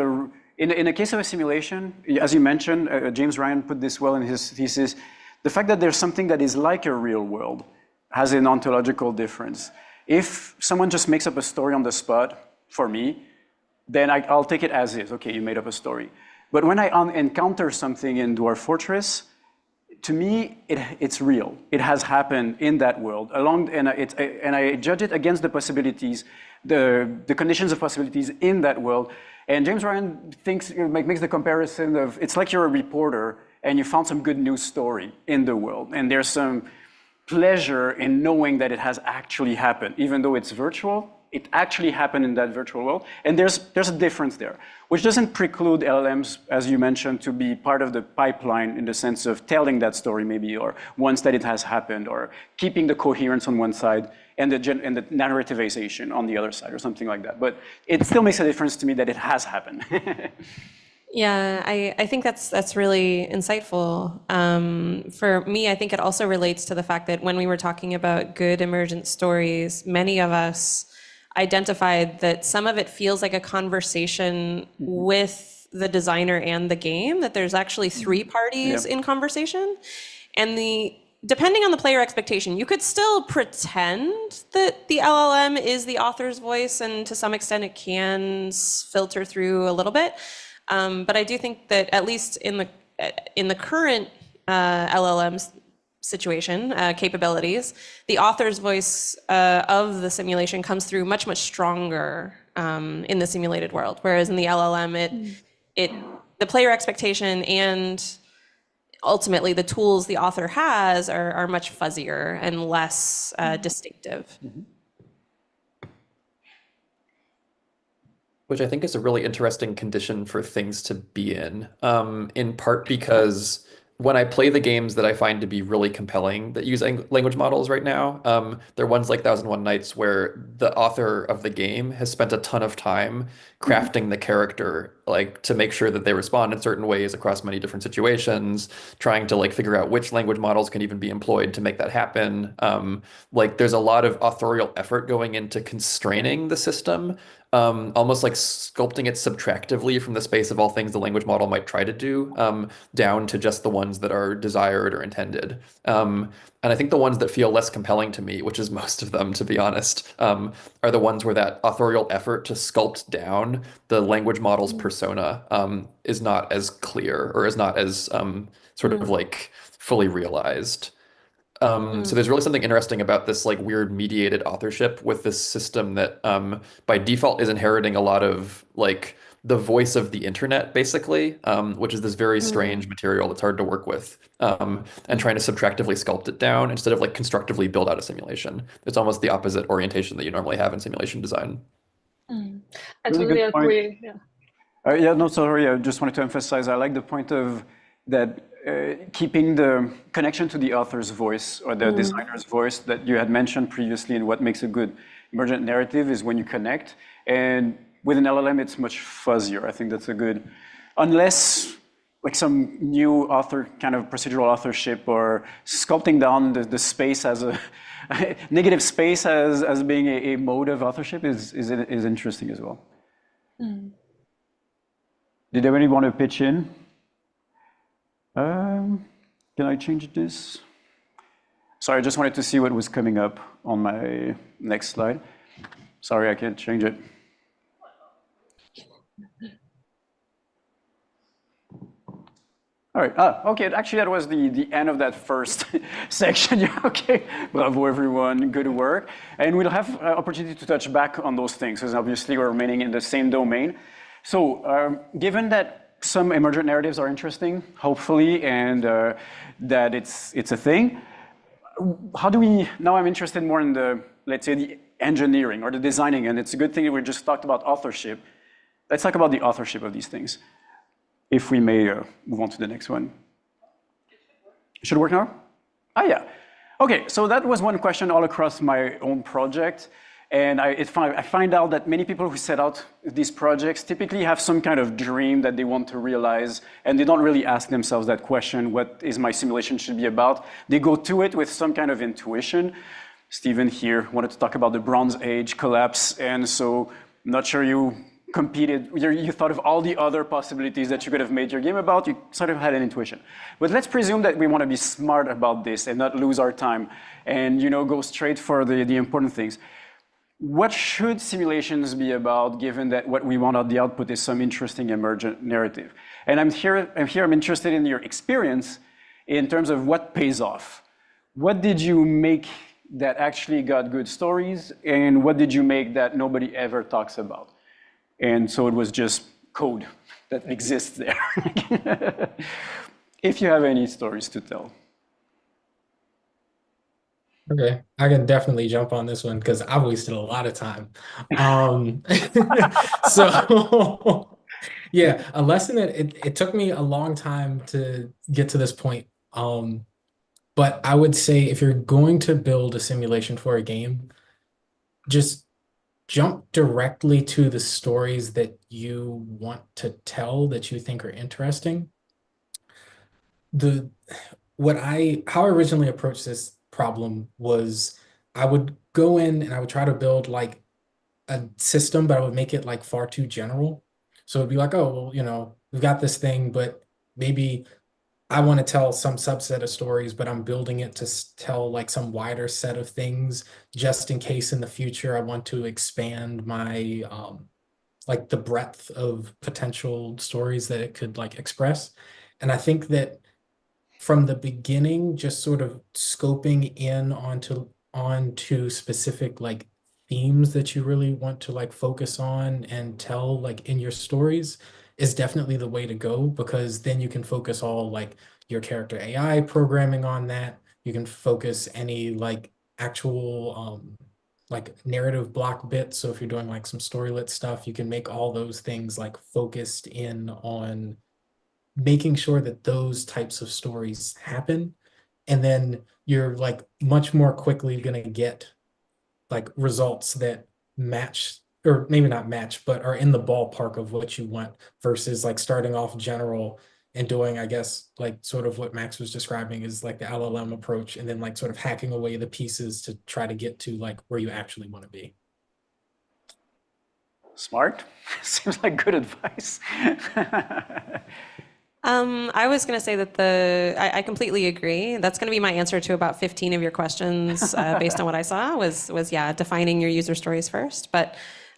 in a case of a simulation, as you mentioned, James Ryan put this well in his thesis, the fact that there's something that is like a real world has an ontological difference. If someone just makes up a story on the spot for me, then I'll take it as is. Okay, you made up a story. But when I encounter something in Dwarf Fortress, to me, it's real. It has happened in that world, and I judge it against the possibilities, the conditions of possibilities in that world. And James Ryan makes the comparison of, it's like you're a reporter and you found some good news story in the world, and there's some pleasure in knowing that it has actually happened, even though it's virtual. It actually happened in that virtual world, and there's a difference there, which doesn't preclude LLMs, as you mentioned, to be part of the pipeline in the sense of telling that story maybe, or once that it has happened, or keeping the coherence on one side and the narrativization on the other side, or something like that. But it still makes a difference to me that it has happened. Yeah, I think that's really insightful. For me, I think it also relates to the fact that when we were talking about good emergent stories, many of us identified that some of it feels like a conversation with the designer and the game, that there's actually three parties in conversation. And depending on the player expectation, you could still pretend that the LLM is the author's voice, and to some extent it can filter through a little bit. But I do think that at least in the current LLMs situation, capabilities, the author's voice of the simulation comes through much, much stronger in the simulated world. Whereas in the LLM, the player expectation and ultimately the tools the author has are much fuzzier and less distinctive. Which I think is a really interesting condition for things to be in part because when I play the games that I find to be really compelling that use language models right now, they're ones like 1001 Nights where the author of the game has spent a ton of time crafting the character, like to make sure that they respond in certain ways across many different situations, trying to like figure out which language models can even be employed to make that happen. Like there's a lot of authorial effort going into constraining the system, almost like sculpting it subtractively from the space of all things the language model might try to do, down to just the ones that are desired or intended. And I think the ones that feel less compelling to me, which is most of them, to be honest, are the ones where that authorial effort to sculpt down the language model's persona is not as clear or is not as sort of like fully realized. So there's really something interesting about this like weird mediated authorship with this system that by default is inheriting a lot of like the voice of the internet, basically, which is this very strange material that's hard to work with, and trying to subtractively sculpt it down instead of like constructively build out a simulation. It's almost the opposite orientation that you normally have in simulation design. I totally agree. Yeah, no, sorry, I just wanted to emphasize, I like the point of that keeping the connection to the author's voice or the designer's voice that you had mentioned previously, and what makes a good emergent narrative is when you connect. And with an LLM, it's much fuzzier. I think that's a good, unless like some new author kind of procedural authorship or sculpting down the space as a negative space as being a mode of authorship is interesting as well. Did anybody want to pitch in? Can I change this? Sorry, I just wanted to see what was coming up on my next slide. Sorry, I can't change it. All right. Okay. Actually, that was the end of that first section. Yeah. Okay. Bravo, everyone. Good work. And we'll have opportunity to touch back on those things, because obviously we're remaining in the same domain. So, given that some emergent narratives are interesting, hopefully, and that it's a thing, how do we, now I'm interested more in the, let's say, the engineering or the designing, and it's a good thing that we just talked about authorship. Let's talk about the authorship of these things. If we may move on to the next one. It should work now? Ah, yeah. Okay, so that was one question all across my own project. And I find out that many people who set out these projects typically have some kind of dream that they want to realize, and they don't really ask themselves that question, what is my simulation should be about? They go to it with some kind of intuition. Stephen here wanted to talk about the Bronze Age collapse, and so I'm not sure you thought of all the other possibilities that you could have made your game about, you sort of had an intuition. But let's presume that we want to be smart about this and not lose our time and go straight for the important things. What should simulations be about, given that what we want out the output is some interesting emergent narrative? And I'm interested in your experience in terms of what pays off. What did you make that actually got good stories, and what did you make that nobody ever talks about? And so it was just code that exists there. If you have any stories to tell. Okay, I can definitely jump on this one because I wasted a lot of time. So yeah, a lesson that it took me a long time to get to this point. But I would say if you're going to build a simulation for a game, just jump directly to the stories that you want to tell that you think are interesting. How I originally approached this problem was I would go in and I would try to build like a system, but I would make it like far too general. So it'd be like, oh, well, we've got this thing, but maybe I want to tell some subset of stories, but I'm building it to tell like some wider set of things, just in case in the future I want to expand my like the breadth of potential stories that it could like express. And I think that from the beginning, just sort of scoping in onto specific like themes that you really want to like focus on and tell like in your stories is definitely the way to go, because then you can focus all like your character AI programming on that. You can focus any like actual like narrative block bits. So if you're doing like some storylit stuff, you can make all those things like focused in on making sure that those types of stories happen. And then you're like much more quickly going to get like results that match, or maybe not match, but are in the ballpark of what you want, versus like starting off general and doing, I guess, like sort of what Max was describing is like the LLM approach, and then like sort of hacking away the pieces to try to get to like where you actually want to be. Smart. Seems like good advice. I was going to say that I completely agree. That's going to be my answer to about 15 of your questions based on what I saw was yeah, defining your user stories first. But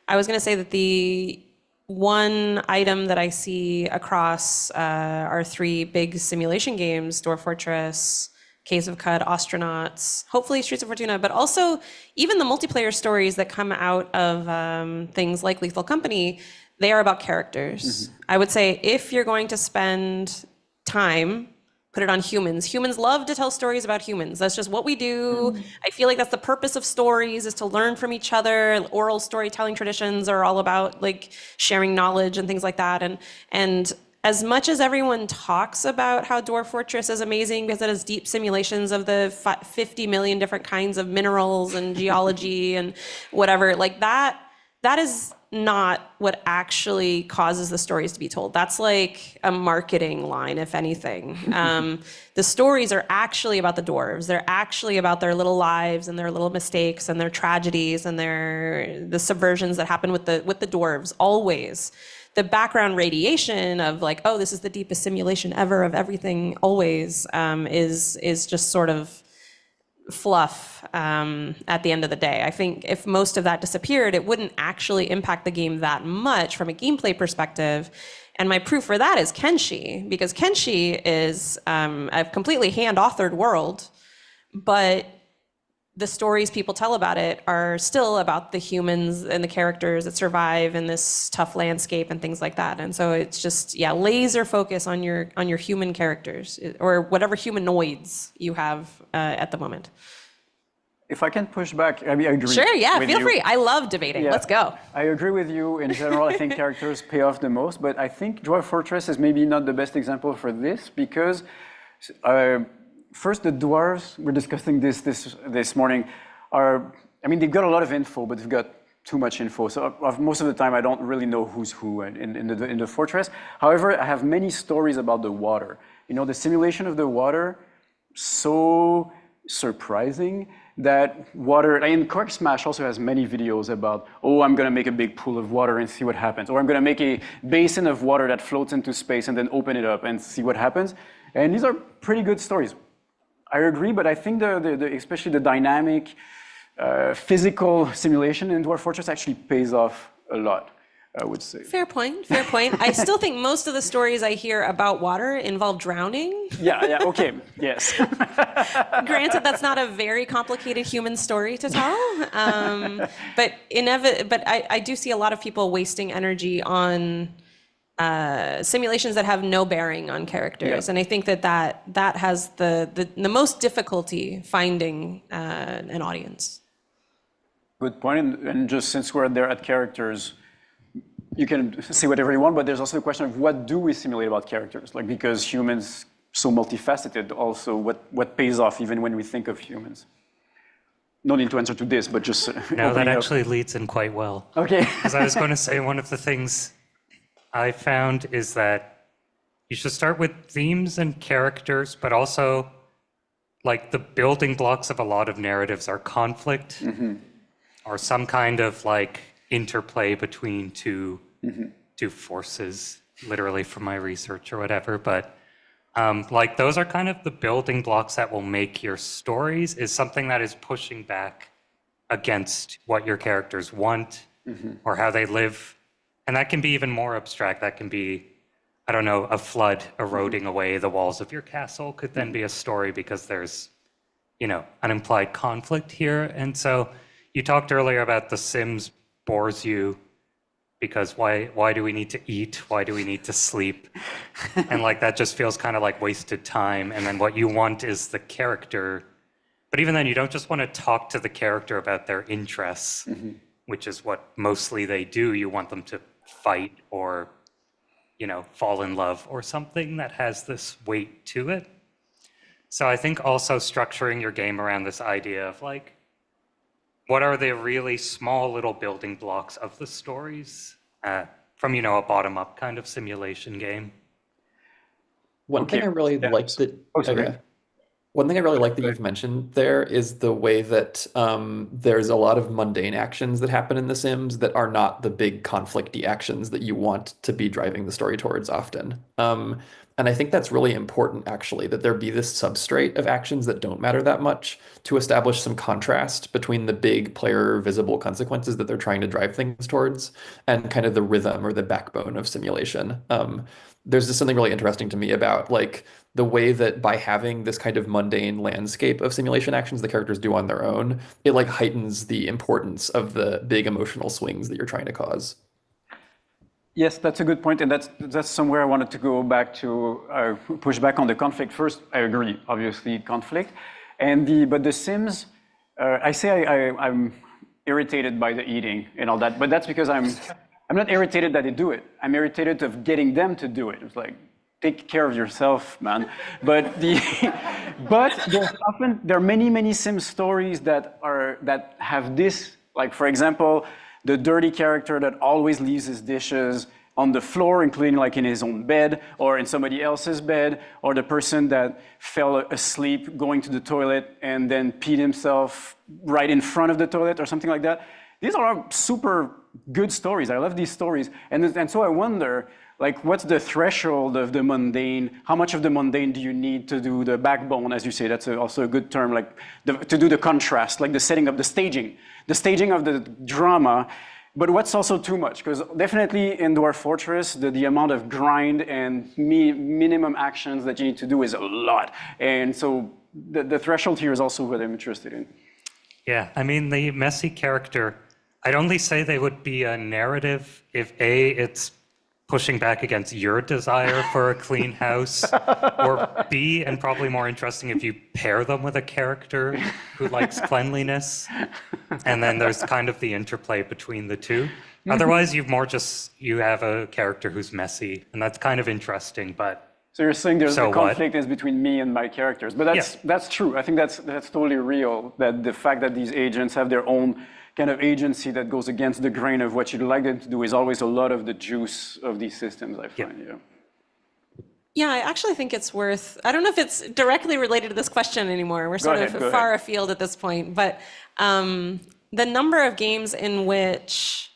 I was going to say that the one item that I see across our three big simulation games, Dwarf Fortress, Caves of Cud, Astronauts, hopefully Streets of Fortuna, but also even the multiplayer stories that come out of things like Lethal Company, they are about characters. Mm-hmm. I would say if you're going to spend time, put it on humans. Humans love to tell stories about humans. That's just what we do. Mm-hmm. I feel like that's the purpose of stories, is to learn from each other. Oral storytelling traditions are all about like sharing knowledge and things like that. And as much as everyone talks about how Dwarf Fortress is amazing because it has deep simulations of the 50 million different kinds of minerals and geology and whatever, like that is not what actually causes the stories to be told. That's like a marketing line, if anything. The stories are actually about the dwarves. They're actually about their little lives and their little mistakes and their tragedies and the subversions that happen with the dwarves, always. The background radiation of like, oh, this is the deepest simulation ever of everything, always, is just sort of fluff at the end of the day. I think if most of that disappeared, it wouldn't actually impact the game that much from a gameplay perspective. And my proof for that is Kenshi, because Kenshi is a completely hand-authored world, but the stories people tell about it are still about the humans and the characters that survive in this tough landscape and things like that. And so it's just, yeah, laser focus on your human characters or whatever humanoids you have at the moment. If I can push back, I mean, I agree. Sure, yeah, with feel you. free. I love debating. Yeah, Let's go. I agree with you. In general, I think characters pay off the most, but I think Dwarf Fortress is maybe not the best example for this because first, the dwarves, we're discussing this morning, they've got a lot of info, but they've got too much info. So most of the time, I don't really know who's who in the fortress. However, I have many stories about the water. You know, the simulation of the water, so surprising that water, and Cork Smash also has many videos about, oh, I'm gonna make a big pool of water and see what happens. Or I'm gonna make a basin of water that floats into space and then open it up and see what happens. And these are pretty good stories. I agree, but I think especially the dynamic physical simulation in Dwarf Fortress actually pays off a lot, I would say. Fair point, fair point. I still think most of the stories I hear about water involve drowning. Yeah, okay, yes. Granted, that's not a very complicated human story to tell, but I do see a lot of people wasting energy on simulations that have no bearing on characters, and I think that has the most difficulty finding an audience. Good point, and just since we're there at characters, you can say whatever you want, but there's also the question of what do we simulate about characters? Like, because humans so multifaceted, also what pays off even when we think of humans? No need to answer to this, but just no, that actually leads in quite well. Okay. Because I was going to say one of the things I found is that you should start with themes and characters, but also like the building blocks of a lot of narratives are conflict or some kind of like interplay between two forces, literally from my research or whatever. But like those are kind of the building blocks that will make your stories, is something that is pushing back against what your characters want or how they live. And that can be even more abstract. That can be, I don't know, a flood eroding away the walls of your castle could then be a story because there's, you know, an implied conflict here. And so you talked earlier about The Sims bores you because why do we need to eat? Why do we need to sleep? And like that just feels kind of like wasted time. And then what you want is the character. But even then, you don't just want to talk to the character about their interests, which is what mostly they do. You want them to fight or, you know, fall in love or something that has this weight to it. So I think also structuring your game around this idea of like, what are the really small little building blocks of the stories from, you know, a bottom-up kind of simulation game? One thing I really like that. One thing I really like that you've mentioned there is the way that there's a lot of mundane actions that happen in The Sims that are not the big conflicty actions that you want to be driving the story towards often. And I think that's really important, actually, that there be this substrate of actions that don't matter that much to establish some contrast between the big player visible consequences that they're trying to drive things towards and kind of the rhythm or the backbone of simulation. There's just something really interesting to me about like the way that by having this kind of mundane landscape of simulation actions the characters do on their own, it like heightens the importance of the big emotional swings that you're trying to cause. Yes, that's a good point, and that's somewhere I wanted to go back to push back on the conflict. First, I agree, obviously, conflict, but The Sims, I'm irritated by the eating and all that, but that's because I'm not irritated that they do it. I'm irritated of getting them to do it. It's like, take care of yourself, man. But there are many Sims stories that have this, like for example, the dirty character that always leaves his dishes on the floor, including like in his own bed or in somebody else's bed, or the person that fell asleep going to the toilet and then peed himself right in front of the toilet or something like that. These are super good stories. I love these stories. And so I wonder, like, what's the threshold of the mundane? How much of the mundane do you need to do the backbone, as you say? That's also a good term, like to do the contrast, like the setting up, the staging of the drama. But what's also too much? Because definitely in Dwarf Fortress, the amount of grind and minimum actions that you need to do is a lot. And so the threshold here is also what I'm interested in. Yeah, I mean, the messy character, I'd only say they would be a narrative if A, it's pushing back against your desire for a clean house, or B, and probably more interesting, if you pair them with a character who likes cleanliness, and then there's kind of the interplay between the two. Otherwise, you have a character who's messy, and that's kind of interesting, but So you're saying there's So the conflict is between me and my characters, but that's true. I think that's totally real. That the fact that these agents have their own kind of agency that goes against the grain of what you'd like them to do is always a lot of the juice of these systems, I find. Yeah. Yeah, I actually think it's worth, I don't know if it's directly related to this question anymore. We're sort of far afield at this point, but the number of games in which,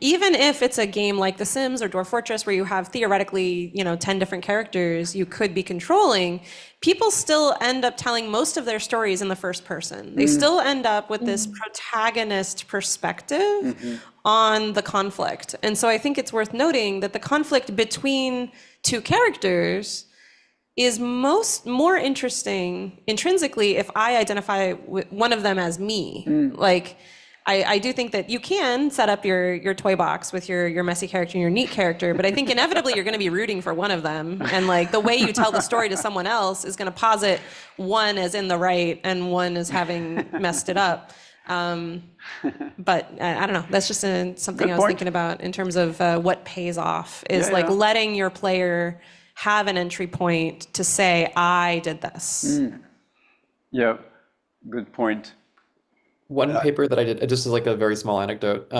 even if it's a game like The Sims or Dwarf Fortress where you have theoretically, 10 different characters you could be controlling, people still end up telling most of their stories in the first person. They still end up with this protagonist perspective on the conflict. And so I think it's worth noting that the conflict between two characters is more interesting intrinsically if I identify one of them as me. Like, I do think that you can set up your toy box with your messy character and your neat character, but I think inevitably you're going to be rooting for one of them. And like the way you tell the story to someone else is going to posit one as in the right and one as having messed it up. But I don't know. That's just something I was thinking about in terms of what pays off is letting your player have an entry point to say, I did this. Yeah, good point. One paper that I did, just as like a very small anecdote,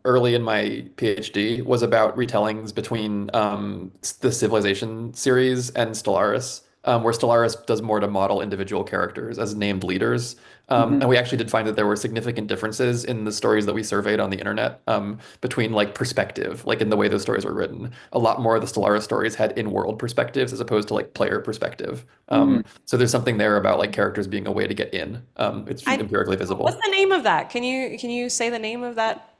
early in my PhD was about retellings between the Civilization series and Stellaris, where Stellaris does more to model individual characters as named leaders. And we actually did find that there were significant differences in the stories that we surveyed on the internet between like perspective, like in the way those stories were written. A lot more of the Stellaris stories had in-world perspectives as opposed to like player perspective. So there's something there about like characters being a way to get in. It's empirically visible. What's the name of that? Can you say the name of that?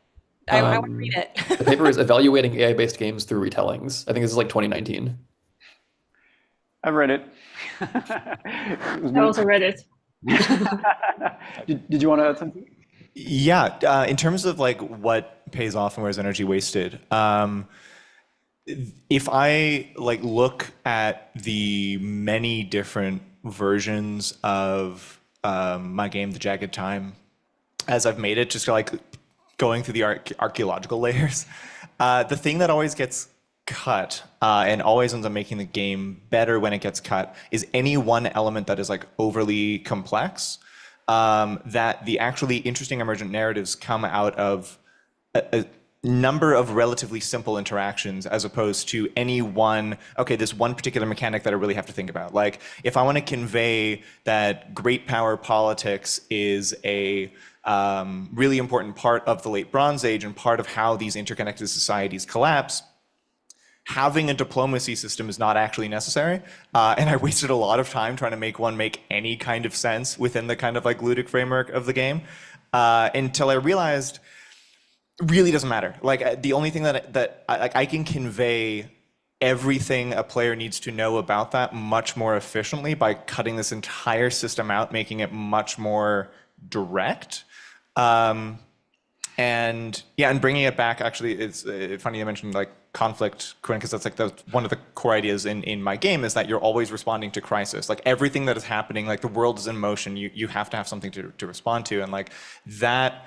I want to read it. The paper is Evaluating AI-Based Games Through Retellings. I think this is like 2019. I've read it. I also read it. Did you want to add something? Yeah, in terms of like what pays off and where's energy wasted, if I like look at the many different versions of my game, The Jagged Time, as I've made it, just like going through the archaeological layers, the thing that always gets cut and always ends up making the game better when it gets cut is any one element that is like overly complex, that the actually interesting emergent narratives come out of a number of relatively simple interactions as opposed to any one, okay, this one particular mechanic that I really have to think about. Like if I want to convey that great power politics is a really important part of the late Bronze Age and part of how these interconnected societies collapse, having a diplomacy system is not actually necessary. And I wasted a lot of time trying to make one make any kind of sense within the kind of like ludic framework of the game, until I realized it really doesn't matter. Like the only thing that I can convey everything a player needs to know about that much more efficiently by cutting this entire system out, making it much more direct. And yeah, and bringing it back, actually, it's funny you mentioned like conflict, Quinn, because that's like one of the core ideas in my game is that you're always responding to crisis. Like everything that is happening, like the world is in motion, you have to have something to respond to. And like that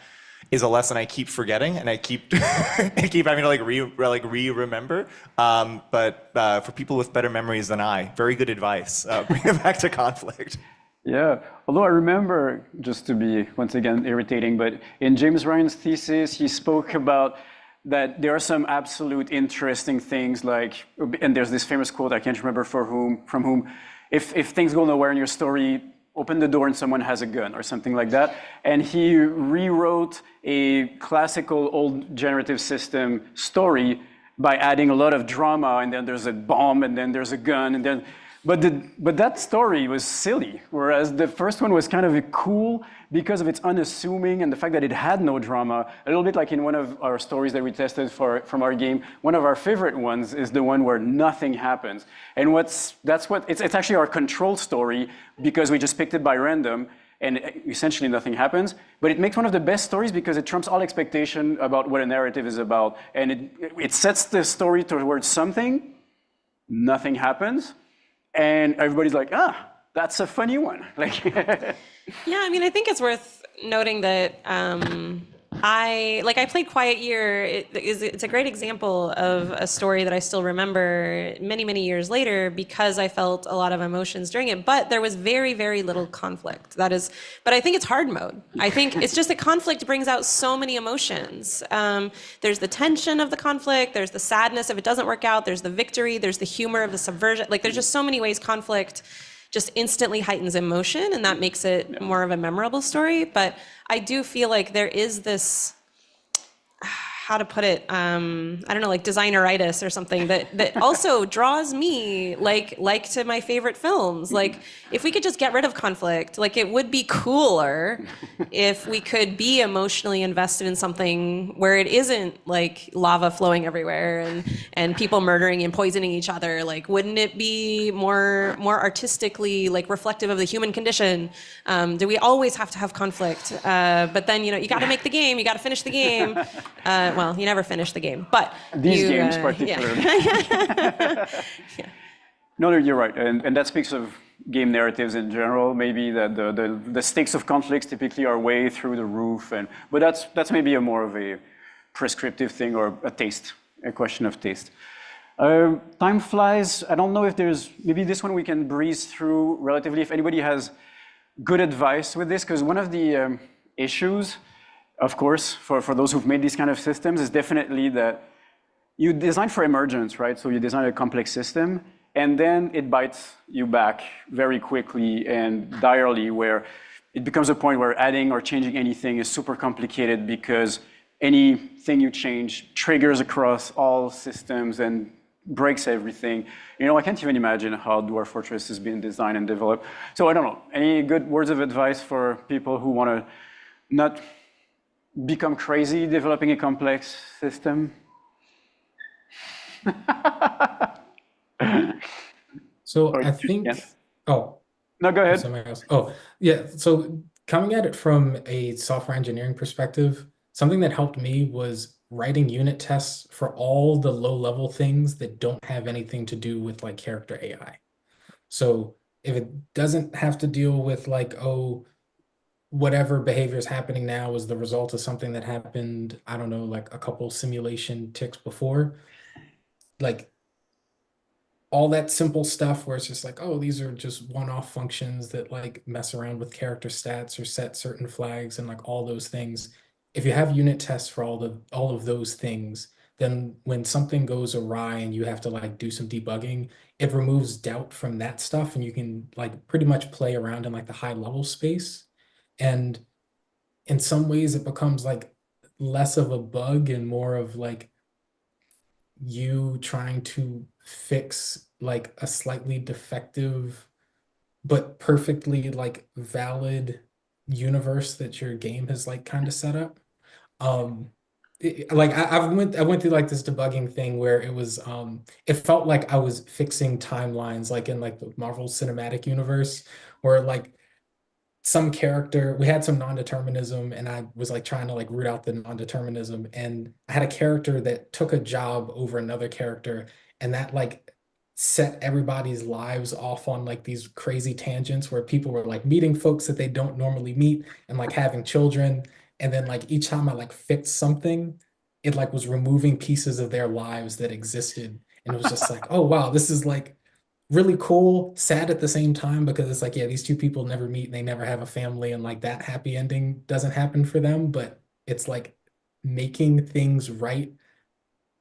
is a lesson I keep forgetting and I keep I keep having to like re-remember. But for people with better memories than I, very good advice. Bring it back to conflict. Yeah, although I remember, just to be once again irritating, but in James Ryan's thesis, he spoke about that there are some absolute interesting things like, and there's this famous quote, I can't remember from whom, if things go nowhere in your story, open the door and someone has a gun or something like that. And he rewrote a classical old generative system story by adding a lot of drama, and then there's a bomb, and then there's a gun, and then But that story was silly, whereas the first one was kind of cool because of its unassuming and the fact that it had no drama. A little bit like in one of our stories that we tested from our game, one of our favorite ones is the one where nothing happens. And it's actually our control story because we just picked it by random. and essentially nothing happens. But it makes one of the best stories because it trumps all expectation about what a narrative is about. And it sets the story towards something, nothing happens, and everybody's like, ah, that's a funny one. Like, Yeah, I mean, I think it's worth noting that I played Quiet Year. It's a great example of a story that I still remember many, many years later because I felt a lot of emotions during it. But there was very, very little conflict. But I think it's hard mode. I think it's just that conflict brings out so many emotions. There's the tension of the conflict. There's the sadness if it doesn't work out. There's the victory. There's the humor of the subversion. Like, there's just so many ways conflict just instantly heightens emotion, and that makes it more of a memorable story. But I do feel like there is this, how to put it, I don't know, like designeritis or something that also draws me like to my favorite films. Like, if we could just get rid of conflict, like, it would be cooler if we could be emotionally invested in something where it isn't like lava flowing everywhere and people murdering and poisoning each other. Like, wouldn't it be more artistically like reflective of the human condition? Do we always have to have conflict? But then, you got to make the game, you got to finish the game. Well, you never finish the game, but these games particularly. Yeah. No, you're right, and that speaks of game narratives in general. Maybe that the stakes of conflicts typically are way through the roof, but that's maybe more of a prescriptive thing or a question of taste. Time flies. I don't know if maybe this one we can breeze through relatively. If anybody has good advice with this, because one of the issues, of course, for those who've made these kind of systems, is definitely that you design for emergence, right? So you design a complex system, and then it bites you back very quickly and direly, where it becomes a point where adding or changing anything is super complicated because anything you change triggers across all systems and breaks everything. I can't even imagine how Dwarf Fortress is being designed and developed. So I don't know, any good words of advice for people who want to not become crazy developing a complex system? So I think, oh, no, go ahead. Somebody else. Oh, yeah. So coming at it from a software engineering perspective, something that helped me was writing unit tests for all the low-level things that don't have anything to do with like character AI. So if it doesn't have to deal with like, oh, whatever behavior is happening now is the result of something that happened, I don't know, like a couple simulation ticks before, like all that simple stuff where it's just like, oh, these are just one-off functions that like mess around with character stats or set certain flags and like all those things. If you have unit tests for all of those things, then when something goes awry and you have to like do some debugging, it removes doubt from that stuff and you can like pretty much play around in like the high level space. And in some ways it becomes like less of a bug and more of like you trying to fix like a slightly defective but perfectly like valid universe that your game has like kind of set up. I went through like this debugging thing where it was it felt like I was fixing timelines like in like the Marvel Cinematic Universe where like some character, we had some non-determinism and I was like trying to like root out the non-determinism, and I had a character that took a job over another character, and that like set everybody's lives off on like these crazy tangents where people were like meeting folks that they don't normally meet and like having children. And then like each time I like fixed something, it like was removing pieces of their lives that existed. And it was just like, oh wow, this is like really cool, sad at the same time, because it's like, yeah, these two people never meet and they never have a family, and like that happy ending doesn't happen for them, but it's like making things right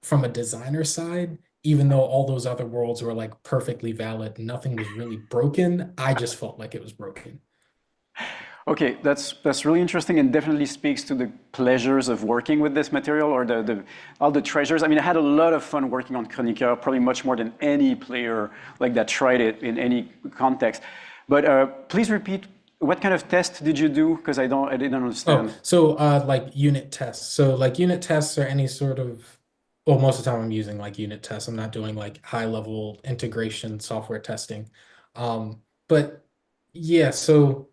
from a designer side, even though all those other worlds were like perfectly valid, nothing was really broken. I just felt like it was broken. Okay, that's really interesting and definitely speaks to the pleasures of working with this material, or all the treasures. I mean, I had a lot of fun working on Chroniqueur, probably much more than any player like that tried it in any context. But please repeat, what kind of test did you do? Because I didn't understand. Oh, so like unit tests. So like unit tests are any sort of, well, most of the time I'm using like unit tests. I'm not doing like high level integration software testing. But yeah, so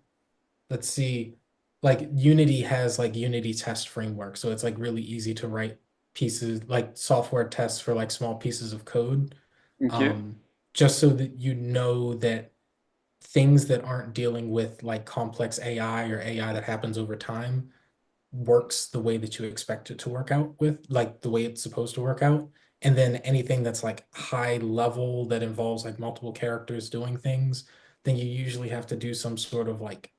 let's see, like Unity has like Unity test framework. So it's like really easy to write pieces like software tests for like small pieces of code. Okay. Just so that you know that things that aren't dealing with like complex AI or AI that happens over time works the way that you expect it to work out with, like the way it's supposed to work out. And then anything that's like high level that involves like multiple characters doing things, then you usually have to do some sort of like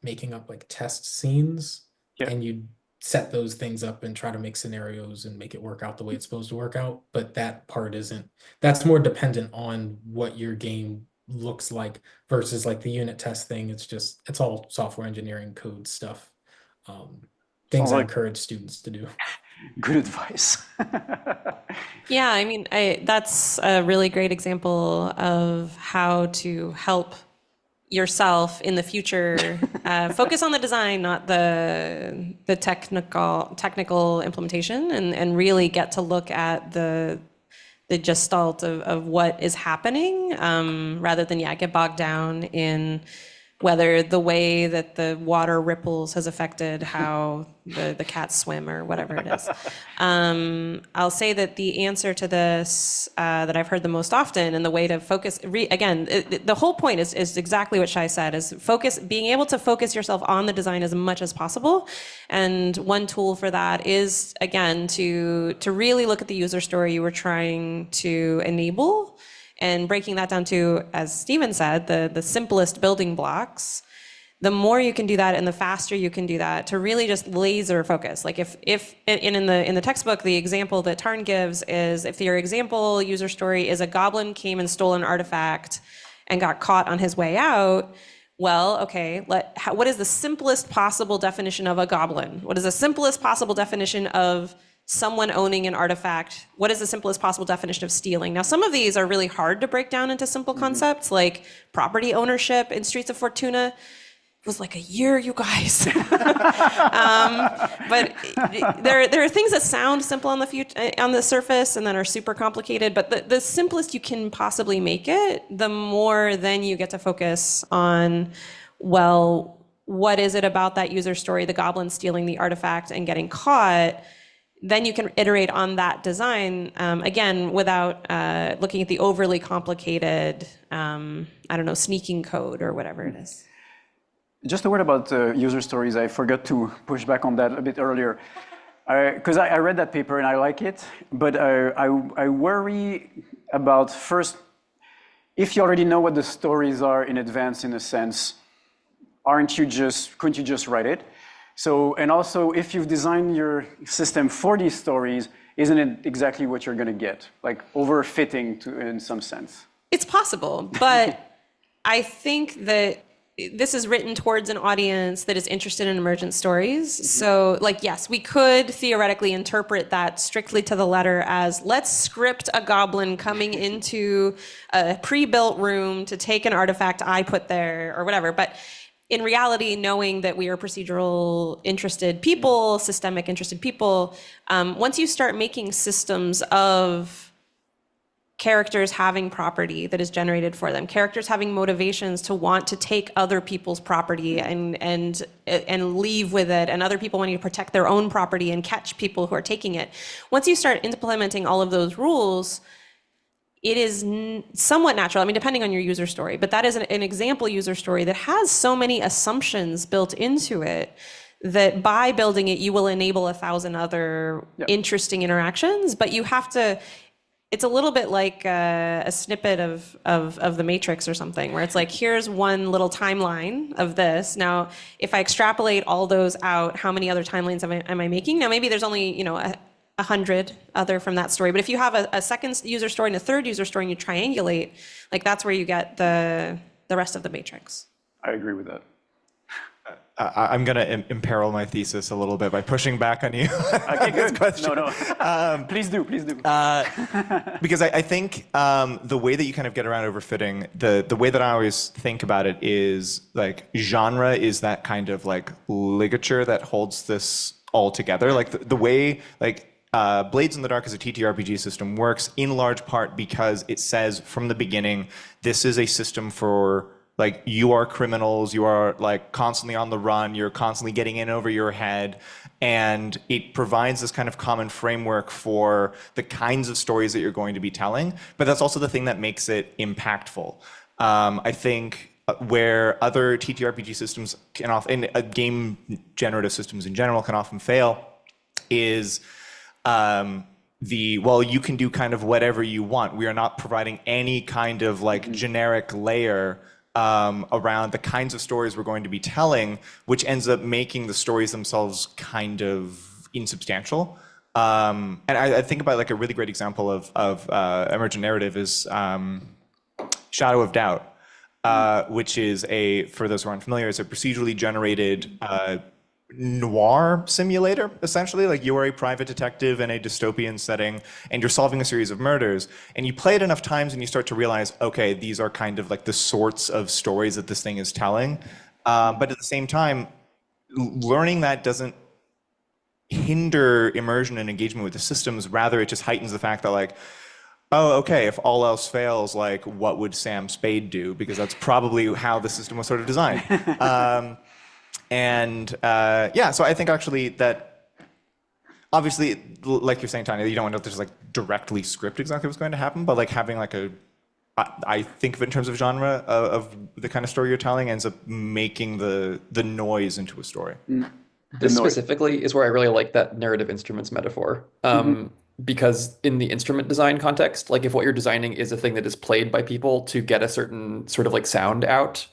making up like test scenes, Yeah. and you set those things up and try to make scenarios and make it work out the way it's supposed to work out. But that part isn't, that's more dependent on what your game looks like versus like the unit test thing. It's all software engineering code stuff. Things Sounds I like encourage students to do. good advice. Yeah, I mean, that's a really great example of how to help yourself in the future focus on the design, not the technical implementation, and really get to look at the gestalt of what is happening, rather than get bogged down in whether the way that the water ripples has affected how the cats swim or whatever it is. I'll say that the answer to this that I've heard the most often, and the way to focus, the whole point is exactly what Shai said, is being able to focus yourself on the design as much as possible. And one tool for that is, again, to really look at the user story you were trying to enable, and breaking that down to, as Steven said, the simplest building blocks. The more you can do that and the faster you can do that, to really just laser focus. Like if in the textbook, the example that Tarn gives is, if your example user story is a goblin came and stole an artifact and got caught on his way out, well, okay, what is the simplest possible definition of a goblin? What is the simplest possible definition of someone owning an artifact? What is the simplest possible definition of stealing? Now, some of these are really hard to break down into simple concepts, like property ownership in Streets of Fortuna. It was like a year, you guys. But there are things that sound simple on the surface and then are super complicated. But the simplest you can possibly make it, the more then you get to focus on, well, what is it about that user story, the goblin stealing the artifact and getting caught? Then you can iterate on that design, again, without looking at the overly complicated, sneaking code or whatever it is. Just a word about user stories. I forgot to push back on that a bit earlier. Because I read that paper and I like it, but I worry about, first, if you already know what the stories are in advance, in a sense, couldn't you just write it? So, and also, if you've designed your system for these stories, isn't it exactly what you're going to get? Like overfitting in some sense. It's possible, but I think that this is written towards an audience that is interested in emergent stories. Mm-hmm. So, yes, we could theoretically interpret that strictly to the letter as, let's script a goblin coming into a pre-built room to take an artifact I put there or whatever. But in reality, knowing that we are procedural interested people, systemic interested people, once you start making systems of characters having property that is generated for them, characters having motivations to want to take other people's property and leave with it, and other people wanting to protect their own property and catch people who are taking it. Once you start implementing all of those rules, it is somewhat natural, depending on your user story, but that is an example user story that has so many assumptions built into it that by building it, you will enable 1,000 other interesting interactions, but you have to, it's a little bit like a snippet of the Matrix or something, where it's like, here's one little timeline of this. Now, if I extrapolate all those out, how many other timelines am I making? Now, maybe there's only, 100 other from that story. But if you have a second user story and a third user story and you triangulate, that's where you get the rest of the matrix. I agree with that. I'm going to imperil my thesis a little bit by pushing back on you. Okay, good. No. Please do. Because I think the way that you kind of get around overfitting, the way that I always think about it is, genre is that kind of ligature that holds this all together. The way Blades in the Dark as a TTRPG system works in large part because it says from the beginning, this is a system for Like you are criminals, you are like constantly on the run, you're constantly getting in over your head. And it provides this kind of common framework for the kinds of stories that you're going to be telling. But that's also the thing that makes it impactful. I think where other TTRPG systems can often, and game generative systems in general can often fail, is well, you can do kind of whatever you want. We are not providing any kind of like generic layer around the kinds of stories we're going to be telling, which ends up making the stories themselves kind of insubstantial. And I think about like a really great example of emergent narrative is Shadow of Doubt. Which is for those who aren't familiar, is a procedurally generated noir simulator, essentially. Like you are a private detective in a dystopian setting, and you're solving a series of murders. And you play it enough times, and you start to realize, okay, these are kind of like the sorts of stories that this thing is telling. But at the same time, learning that doesn't hinder immersion and engagement with the systems. Rather, it just heightens the fact that like, oh, okay, if all else fails, like, what would Sam Spade do? Because that's probably how the system was sort of designed. Yeah, so I think actually that, obviously, like you're saying, Tanya, you don't want to just like directly script exactly what's going to happen, but like having like I think of it in terms of genre of the kind of story you're telling ends up making the noise into a story. This specifically is where I really like that narrative instruments metaphor. Because in the instrument design context, like if what you're designing is a thing that is played by people to get a certain sort of like sound out,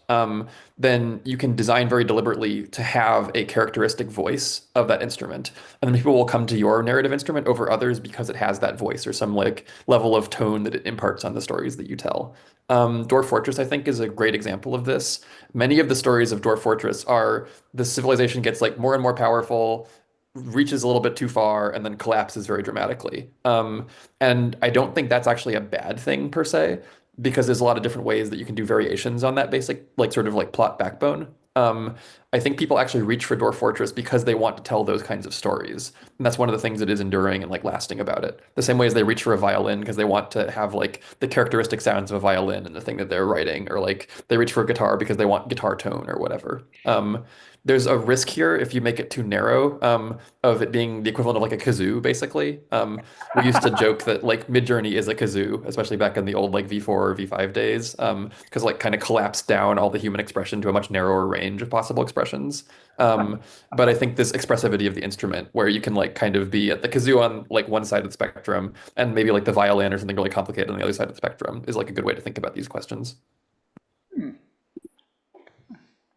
then you can design very deliberately to have a characteristic voice of that instrument. And then people will come to your narrative instrument over others because it has that voice or some like level of tone that it imparts on the stories that you tell. Dwarf Fortress, I think, is a great example of this. Many of the stories of Dwarf Fortress are the civilization gets like more and more powerful, reaches a little bit too far, and then collapses very dramatically. And I don't think that's actually a bad thing per se, because there's a lot of different ways that you can do variations on that basic, like sort of like plot backbone. I think people actually reach for Dwarf Fortress because they want to tell those kinds of stories. And that's one of the things that is enduring and like lasting about it. The same way as they reach for a violin because they want to have like the characteristic sounds of a violin in the thing that they're writing, or like they reach for a guitar because they want guitar tone or whatever. There's a risk here if you make it too narrow, of it being the equivalent of like a kazoo, basically. We used to joke that like Midjourney is a kazoo, especially back in the old like V4 or V5 days, because like kind of collapsed down all the human expression to a much narrower range of possible expressions. But I think this expressivity of the instrument, where you can like kind of be at the kazoo on like one side of the spectrum, and maybe like the violin or something really complicated on the other side of the spectrum, is like a good way to think about these questions.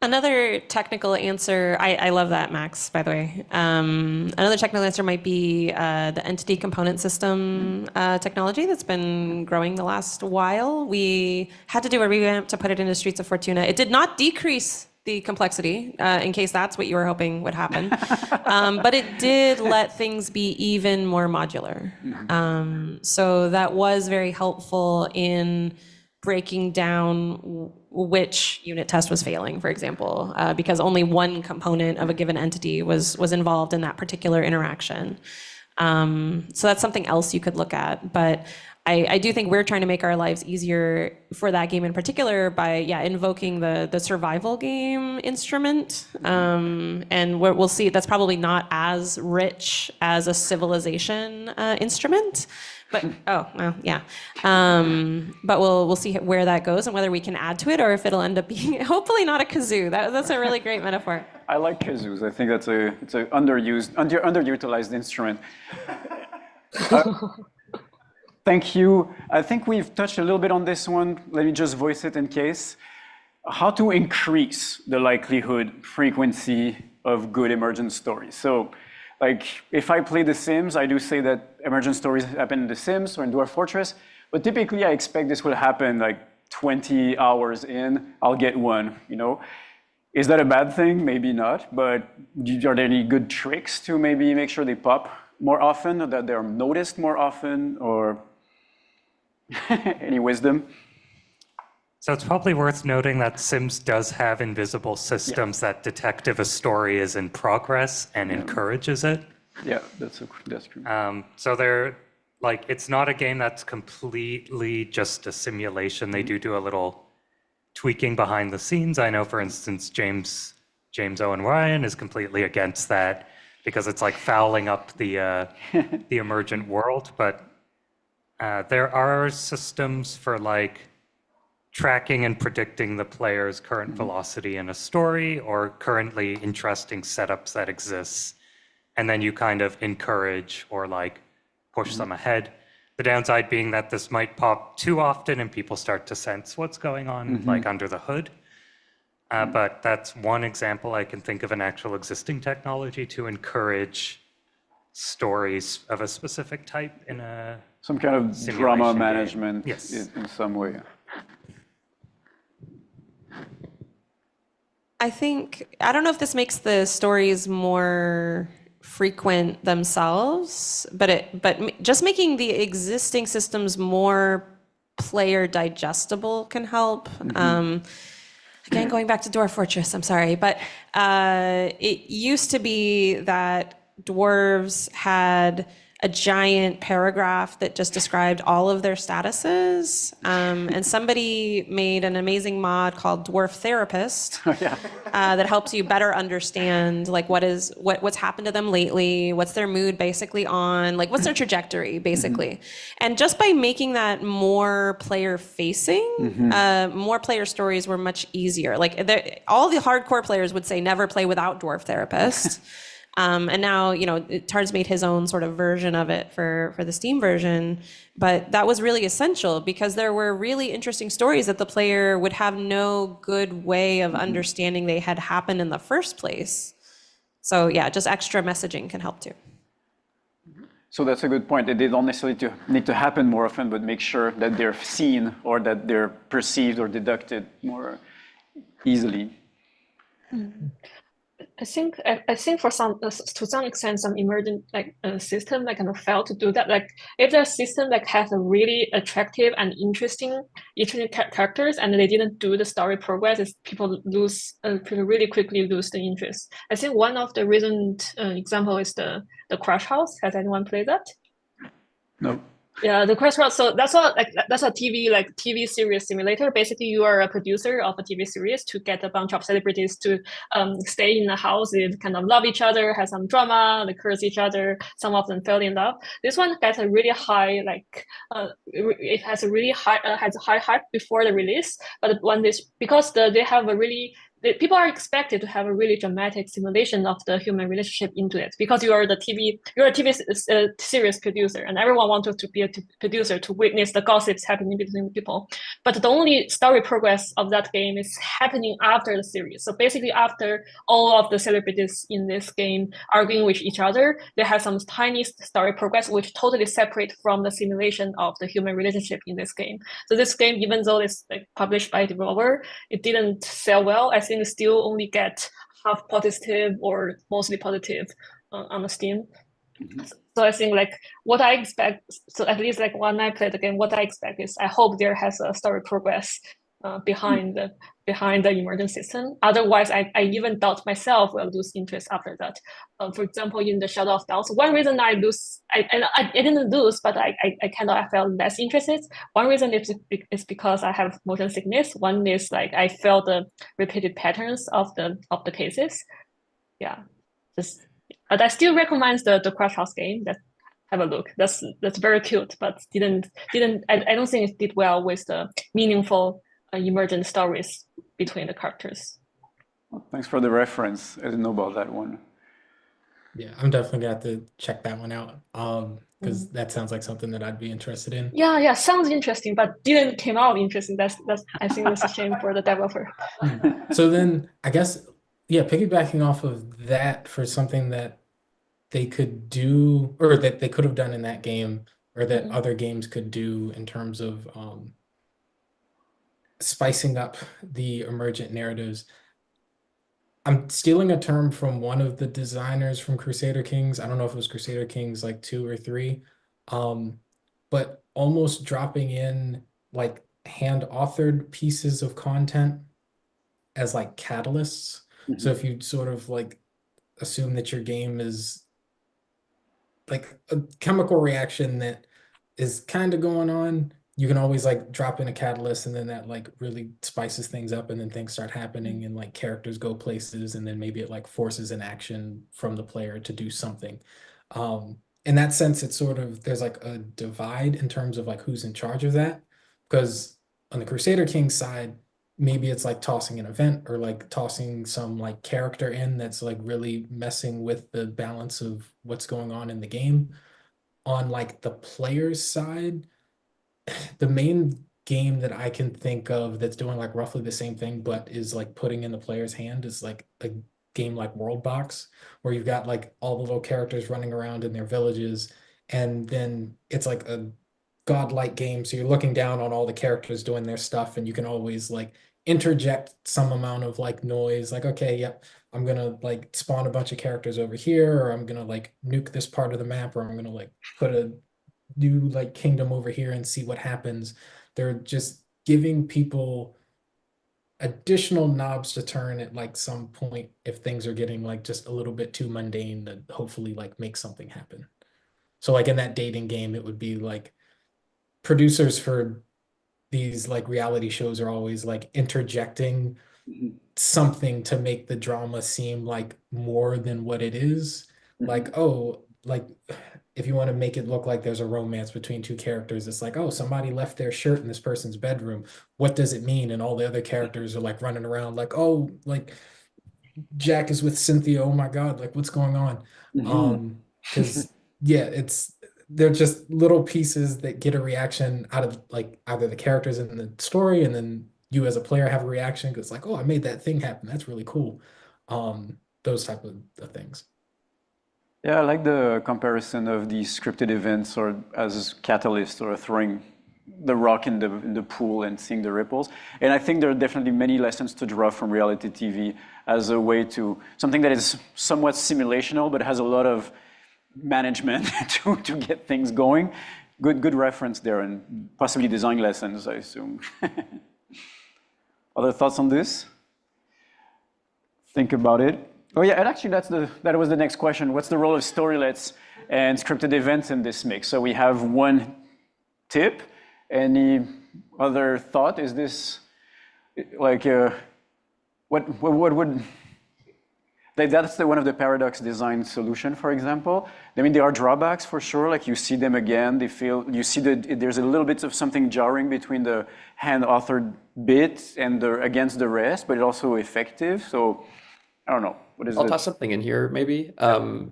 Another technical answer, I love that, Max, by the way. Another technical answer might be the entity component system technology that's been growing the last while. We had to do a revamp to put it into Streets of Fortuna. It did not decrease the complexity, in case that's what you were hoping would happen. But it did let things be even more modular. So that was very helpful in breaking down which unit test was failing, for example, because only one component of a given entity was involved in that particular interaction. So that's something else you could look at. But I do think we're trying to make our lives easier for that game in particular by, invoking the survival game instrument. And we'll see that's probably not as rich as a civilization instrument. But but we'll see where that goes and whether we can add to it or if it'll end up being hopefully not a kazoo. That's a really great metaphor. I like kazoos. I think it's an underutilized instrument. Thank you. I think we've touched a little bit on this one. Let me just voice it in case. How to increase the likelihood, frequency of good emergent stories. So, like, if I play The Sims, I do say that emergent stories happen in The Sims or in Dwarf Fortress, but typically I expect this will happen like 20 hours in, I'll get one, you know? Is that a bad thing? Maybe not, but are there any good tricks to maybe make sure they pop more often, or that they're noticed more often, or any wisdom? So it's probably worth noting that Sims does have invisible systems that detect if a story is in progress and encourages it. Yeah, that's true. So they're like, it's not a game that's completely just a simulation. They do a little tweaking behind the scenes. I know, for instance, James Owen Ryan is completely against that because it's like fouling up the emergent world. But there are systems for like tracking and predicting the player's current velocity in a story or currently interesting setups that exists. And then you kind of encourage or like push them ahead. The downside being that this might pop too often and people start to sense what's going on like under the hood. But that's one example I can think of an actual existing technology to encourage stories of a specific type in a Some kind of simulation drama game. management Yes. in some way. I think, I don't know if this makes the stories more frequent themselves, but just making the existing systems more player digestible can help. Again, going back to Dwarf Fortress, I'm sorry, but it used to be that dwarves had a giant paragraph that just described all of their statuses. And somebody made an amazing mod called Dwarf Therapist that helps you better understand like what's happened to them lately, what's their mood basically on, like what's their trajectory basically. And just by making that more player facing, more player stories were much easier. Like all the hardcore players would say never play without Dwarf Therapist. And now, Tard's made his own sort of version of it for the Steam version, but that was really essential because there were really interesting stories that the player would have no good way of understanding they had happened in the first place. So yeah, just extra messaging can help too. So that's a good point. They don't necessarily need to happen more often, but make sure that they're seen or that they're perceived or deducted more easily. I think for to some extent some emergent system kind of failed to do that. Like if the system has a really attractive and interesting characters and they didn't do the story progress, people really quickly lose the interest. I think one of the recent example is the Crash House. Has anyone played that? No. Yeah, the Crash House. So that's a TV series simulator. Basically, you are a producer of a TV series to get a bunch of celebrities to stay in a house. They kind of love each other, have some drama, they curse each other. Some of them fell in love. This one gets a really high it has a really high hype before the release. But because they have a really people are expected to have a really dramatic simulation of the human relationship into it because you're a TV series producer and everyone wanted to be a producer to witness the gossips happening between people. But the only story progress of that game is happening after the series. So basically after all of the celebrities in this game arguing with each other, they have some tiny story progress which totally separate from the simulation of the human relationship in this game. So this game, even though it's published by a developer, it didn't sell well. I think still only get half positive or mostly positive on the Steam. So I think what I expect, so at least when I play the game, what I expect is I hope there has a story progress behind the emergent system. Otherwise, I even doubt myself will lose interest after that. For example, in the Shadow of Doubt, one reason I didn't lose, but I felt less interested. One reason is because I have motion sickness. One is I felt the repeated patterns of the cases. Yeah, but I still recommend the Crash House game. That have a look. That's very cute, but I don't think it did well with the meaningful emergent stories between the characters. Well, thanks for the reference. I didn't know about that one. Yeah, I'm definitely gonna have to check that one out. Because that sounds like something that I'd be interested in. Yeah, sounds interesting, but didn't came out interesting. That's I think that's a shame for the developer. So then I guess, yeah, piggybacking off of that for something that they could do or that they could have done in that game or that other games could do in terms of spicing up the emergent narratives. I'm stealing a term from one of the designers from Crusader Kings. I don't know if it was Crusader Kings 2 or 3, but almost dropping in hand-authored pieces of content as catalysts. So if you sort of assume that your game is a chemical reaction that is kind of going on, you can always like drop in a catalyst and then that like really spices things up and then things start happening and like characters go places and then maybe it like forces an action from the player to do something. In that sense, it's sort of there's like a divide in terms of like who's in charge of that. Because on the Crusader Kings side, maybe it's like tossing an event or like tossing some like character in that's like really messing with the balance of what's going on in the game. On like the player's side, the main game that I can think of that's doing like roughly the same thing, but is like putting in the player's hand is like a game like World Box, where you've got like all the little characters running around in their villages, and then it's like a godlike game. So you're looking down on all the characters doing their stuff, and you can always like interject some amount of like noise, like, okay, yep, I'm gonna like spawn a bunch of characters over here, or I'm gonna like nuke this part of the map, or I'm gonna like put a new like kingdom over here and see what happens. They're just giving people additional knobs to turn at like some point if things are getting like just a little bit too mundane to hopefully like make something happen. So like in that dating game, it would be like producers for these like reality shows are always like interjecting something to make the drama seem like more than what it is. Like, oh, like if you want to make it look like there's a romance between two characters, it's like, oh, somebody left their shirt in this person's bedroom. What does it mean? And all the other characters are like running around like, oh, like Jack is with Cynthia. Oh my God, like what's going on? Because yeah, they're just little pieces that get a reaction out of like either the characters in the story, and then you as a player have a reaction because like, oh, I made that thing happen. That's really cool. Those type of things. Yeah, I like the comparison of these scripted events or as catalyst or throwing the rock in the pool and seeing the ripples. And I think there are definitely many lessons to draw from reality TV as a way to something that is somewhat simulational but has a lot of management to get things going. Good reference there, and possibly design lessons, I assume. Other thoughts on this? Think about it. Oh yeah, and actually that was the next question. What's the role of storylets and scripted events in this mix? So we have one tip. Any other thought? Is this like what would that's one of the paradox design solution, for example. I mean, there are drawbacks for sure. Like you see them again, you see that there's a little bit of something jarring between the hand-authored bit and against the rest, but it's also effective. So I don't know. I'll toss something in here, maybe.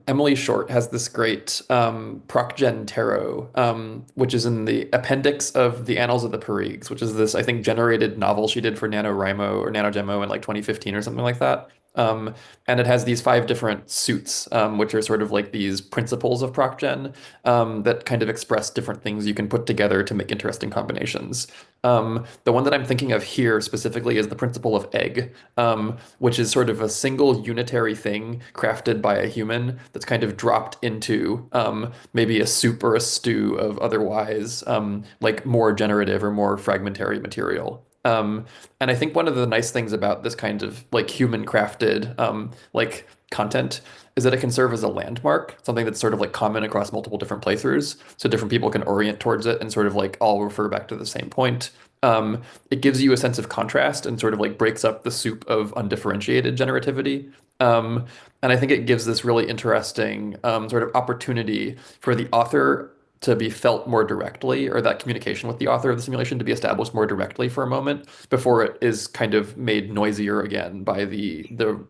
Emily Short has this great ProcGen Tarot, which is in the appendix of the Annals of the Parigues, which is this, I think, generated novel she did for NaNoWriMo or NanoGemo in like 2015 or something like that. And it has these 5 different suits, which are sort of like these principles of ProcGen that kind of express different things you can put together to make interesting combinations. The one that I'm thinking of here specifically is the principle of egg, which is sort of a single unitary thing crafted by a human that's kind of dropped into maybe a soup or a stew of otherwise like more generative or more fragmentary material. And I think one of the nice things about this kind of like human crafted like content is that it can serve as a landmark, something that's sort of like common across multiple different playthroughs. So different people can orient towards it and sort of like all refer back to the same point. It gives you a sense of contrast and sort of like breaks up the soup of undifferentiated generativity. And I think it gives this really interesting sort of opportunity for the author to be felt more directly, or that communication with the author of the simulation to be established more directly for a moment before it is kind of made noisier again by the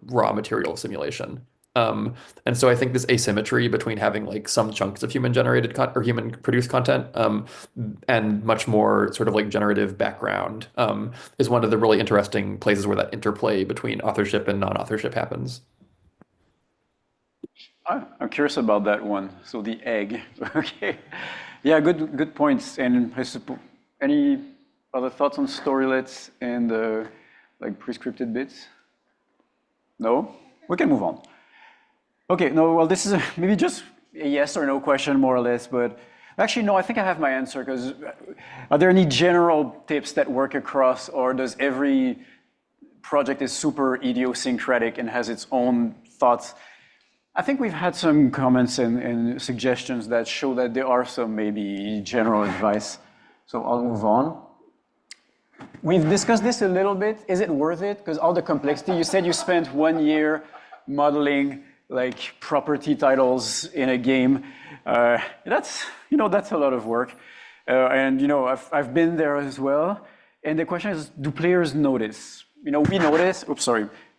raw material of simulation. And so I think this asymmetry between having like some chunks of human generated or human produced content and much more sort of like generative background is one of the really interesting places where that interplay between authorship and non-authorship happens. I'm curious about that one. So the egg. Okay. Yeah, good points. And I suppose any other thoughts on storylets and like prescripted bits? No? We can move on. Okay, no, well, this is maybe just a yes or no question, more or less, but actually, no, I think I have my answer, because are there any general tips that work across, or does every project is super idiosyncratic and has its own thoughts? I think we've had some comments and suggestions that show that there are some maybe general advice. So I'll move on. We've discussed this a little bit. Is it worth it? Because all the complexity, you said you spent 1 year modeling like property titles in a game. That's a lot of work. And I've been there as well. And the question is, do players notice? We notice,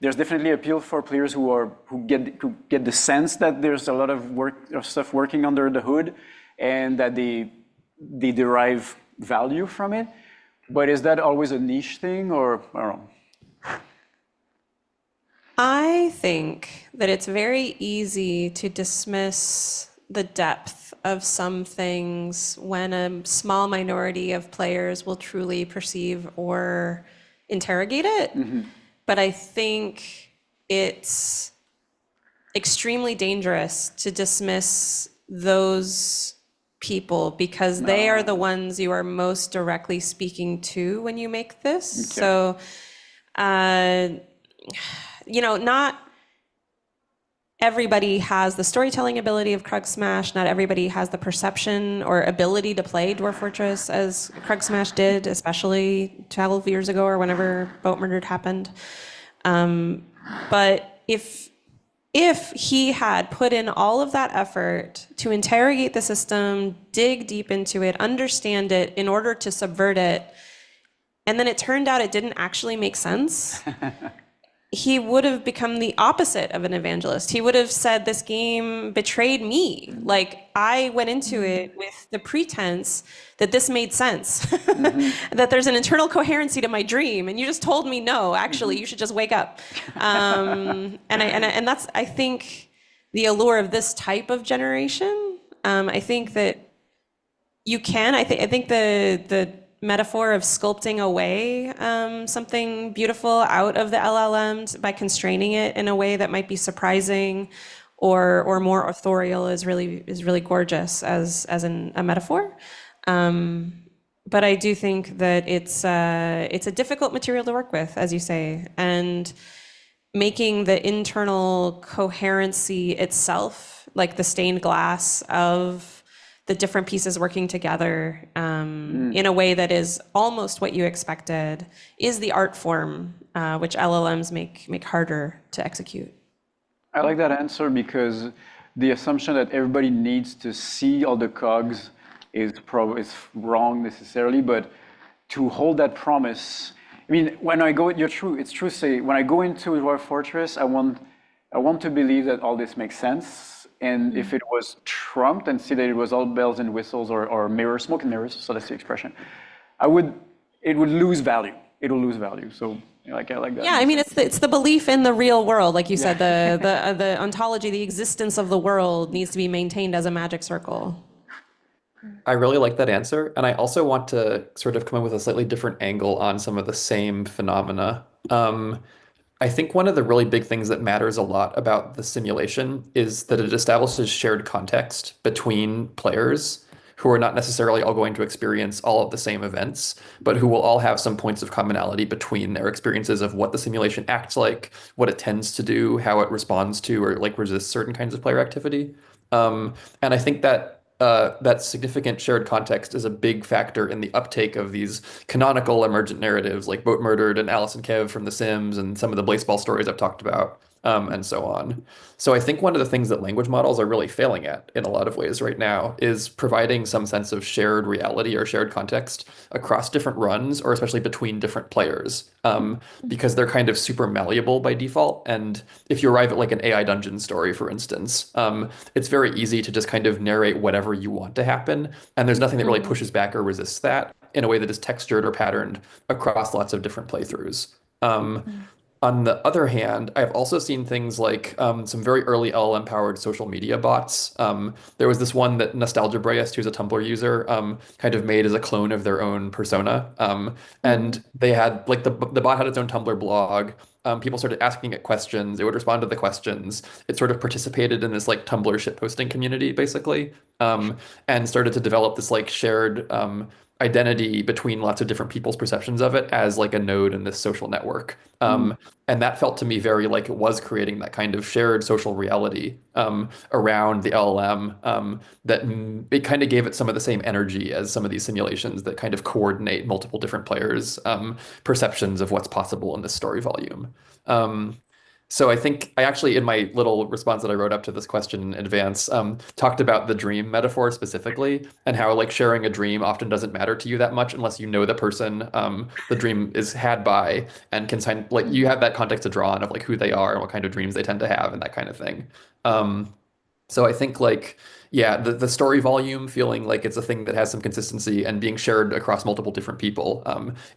there's definitely appeal for players who get the sense that there's a lot of stuff working under the hood and that they derive value from it. But is that always a niche thing, or I don't know? I think that it's very easy to dismiss the depth of some things when a small minority of players will truly perceive or interrogate it. But I think it's extremely dangerous to dismiss those people because they are the ones you are most directly speaking to when you make this. So, not everybody has the storytelling ability of Krug Smash. Not everybody has the perception or ability to play Dwarf Fortress as Krug Smash did, especially 12 years ago or whenever Boat Murdered happened. But if he had put in all of that effort to interrogate the system, dig deep into it, understand it in order to subvert it, and then it turned out it didn't actually make sense, he would have become the opposite of an evangelist. He would have said, this game betrayed me. Like, I went into it with the pretense that this made sense, that there's an internal coherency to my dream, and you just told me, no, actually, you should just wake up. And that's, I think, the allure of this type of generation. I think that you can, I think the metaphor of sculpting away something beautiful out of the LLM by constraining it in a way that might be surprising or more authorial is really gorgeous as a metaphor. But I do think that it's a difficult material to work with, as you say, and making the internal coherency itself, like the stained glass of the different pieces working together in a way that is almost what you expected, is the art form which LLMs make harder to execute. I like that answer because the assumption that everybody needs to see all the cogs is wrong necessarily, but to hold that promise, I mean, when I go, it's true to say, when I go into Dwarf Fortress, I want to believe that all this makes sense. And if it was trumped and see that it was all bells and whistles or mirrors, smoke and mirrors, so that's the expression, it would lose value. It will lose value. So I like that. Yeah, I mean, it's the belief in the real world, like you said, the ontology, the existence of the world needs to be maintained as a magic circle. I really like that answer. And I also want to sort of come in with a slightly different angle on some of the same phenomena. I think one of the really big things that matters a lot about the simulation is that it establishes shared context between players who are not necessarily all going to experience all of the same events, but who will all have some points of commonality between their experiences of what the simulation acts like, what it tends to do, how it responds to or like resists certain kinds of player activity. And I think that that significant shared context is a big factor in the uptake of these canonical emergent narratives like Boat Murdered and Alice and Kev from The Sims and some of the Blaseball stories I've talked about, and so on. So I think one of the things that language models are really failing at in a lot of ways right now is providing some sense of shared reality or shared context across different runs, or especially between different players, because they're kind of super malleable by default. And if you arrive at like an AI dungeon story, for instance, it's very easy to just kind of narrate whatever you want to happen. And there's nothing that really pushes back or resists that in a way that is textured or patterned across lots of different playthroughs. On the other hand, I've also seen things like some very early LLM-powered social media bots. There was this one that Nostalgia Brayest, who's a Tumblr user, kind of made as a clone of their own persona. And they had, like, the bot had its own Tumblr blog. People started asking it questions. It would respond to the questions. It sort of participated in this, like, Tumblr shitposting community, basically, and started to develop this, like, shared identity between lots of different people's perceptions of it as like a node in this social network. And that felt to me very like it was creating that kind of shared social reality around the LLM that it kind of gave it some of the same energy as some of these simulations that kind of coordinate multiple different players' perceptions of what's possible in this story volume. So I think I actually, in my little response that I wrote up to this question in advance, talked about the dream metaphor specifically and how like sharing a dream often doesn't matter to you that much unless you know the person the dream is had by and can sign, like you have that context to draw on of like who they are and what kind of dreams they tend to have and that kind of thing. So I think like, yeah, the story volume feeling like it's a thing that has some consistency and being shared across multiple different people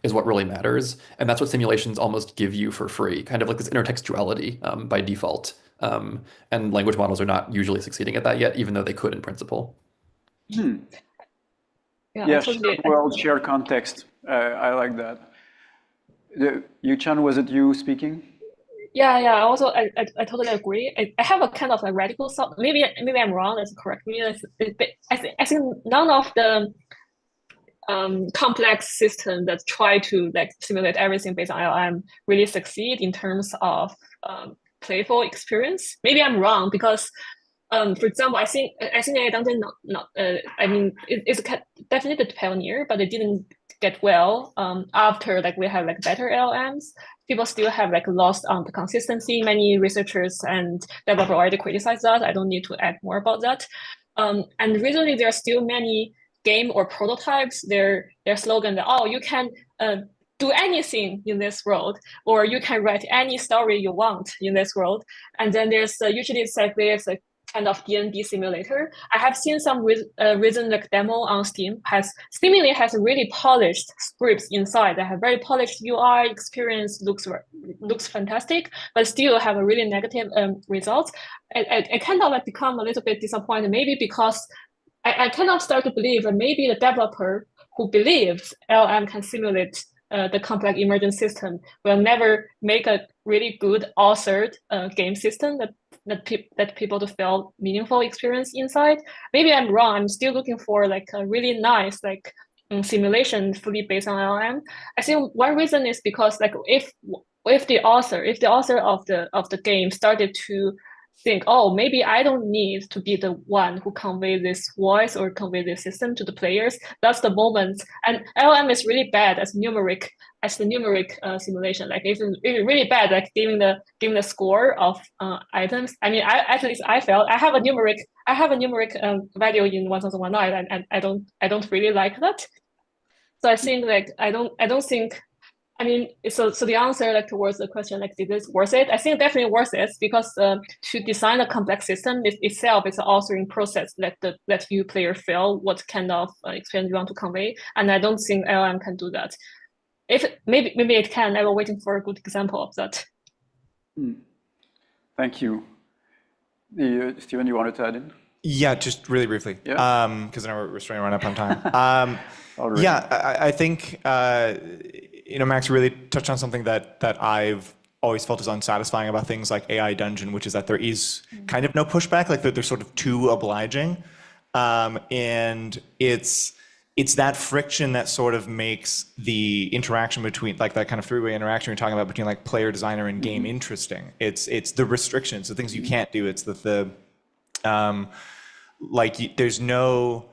is what really matters. And that's what simulations almost give you for free, kind of like this intertextuality by default. And language models are not usually succeeding at that yet, even though they could in principle. Yeah, Yeah, totally. shared world, shared context. I like that. Yu-chan, was it you speaking? Yeah, yeah. Also, I totally agree. I have a kind of a radical thought. Maybe I'm wrong. Let's correct me. I think none of the complex systems that try to like simulate everything based on LLM really succeed in terms of playful experience. Maybe I'm wrong because, for example, I think AI Dungeon I mean it's definitely the pioneer, but it didn't get well after like we have like better LLMs. People still have like lost on the consistency. Many researchers and developers already criticized that. I don't need to add more about that. And recently there are still many game or prototypes. Their slogan that you can do anything in this world, or you can write any story you want in this world. And then there's usually it's like there's a kind of D&D simulator. I have seen some recent like demo on Steam seemingly has really polished scripts inside. They have very polished UI experience, looks fantastic, but still have a really negative results. I kind of like become a little bit disappointed, maybe because I cannot start to believe that maybe the developer who believes LM can simulate the complex emergent system will never make a really good authored game system that people to feel meaningful experience inside. Maybe I'm wrong. I'm still looking for like a really nice like simulation fully based on LM. I think one reason is because like if the author of the game started to think, maybe I don't need to be the one who convey this voice or convey this system to the players. That's the moment. And LM is really bad as the numeric simulation. Like it's really bad, like giving the score of items. I mean, at least I felt I have a numeric value in 1001 Night, and I don't really like that. So I think like I don't think. I mean, so the answer like towards the question like, is this worth it? I think definitely worth it because to design a complex system itself is an authoring process that you player feel what kind of experience you want to convey, and I don't think LM can do that. If maybe it can. I'm waiting for a good example of that. Thank you. Steven, you wanted to add in? Yeah, just really briefly. Yeah. Because I know we're starting to run up on time. Yeah, I think Max really touched on something that I've always felt is unsatisfying about things like AI Dungeon, which is that there is kind of no pushback, like they're sort of too obliging, and it's that friction that sort of makes the interaction between like that kind of three-way interaction you're talking about between like player, designer, and game interesting. It's the restrictions, the things you can't do. It's there's no.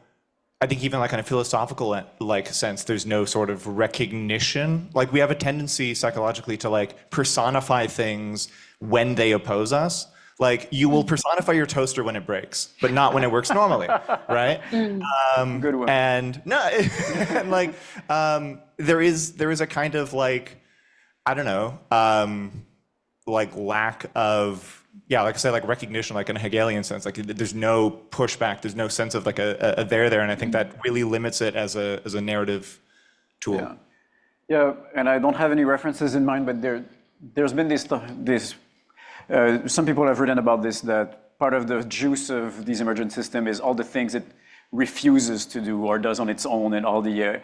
I think even like in a philosophical like sense, there's no sort of recognition. Like we have a tendency psychologically to like personify things when they oppose us. Like you will personify your toaster when it breaks, but not when it works normally, right? Good one. And no, and like there is a kind of like I don't know, like lack of. Yeah, like I say, like recognition, like in a Hegelian sense, like there's no pushback, there's no sense of like a there, and I think that really limits it as a narrative tool. Yeah, and I don't have any references in mind, but there's been this some people have written about this, that part of the juice of these emergent system is all the things that refuses to do or does on its own, and all the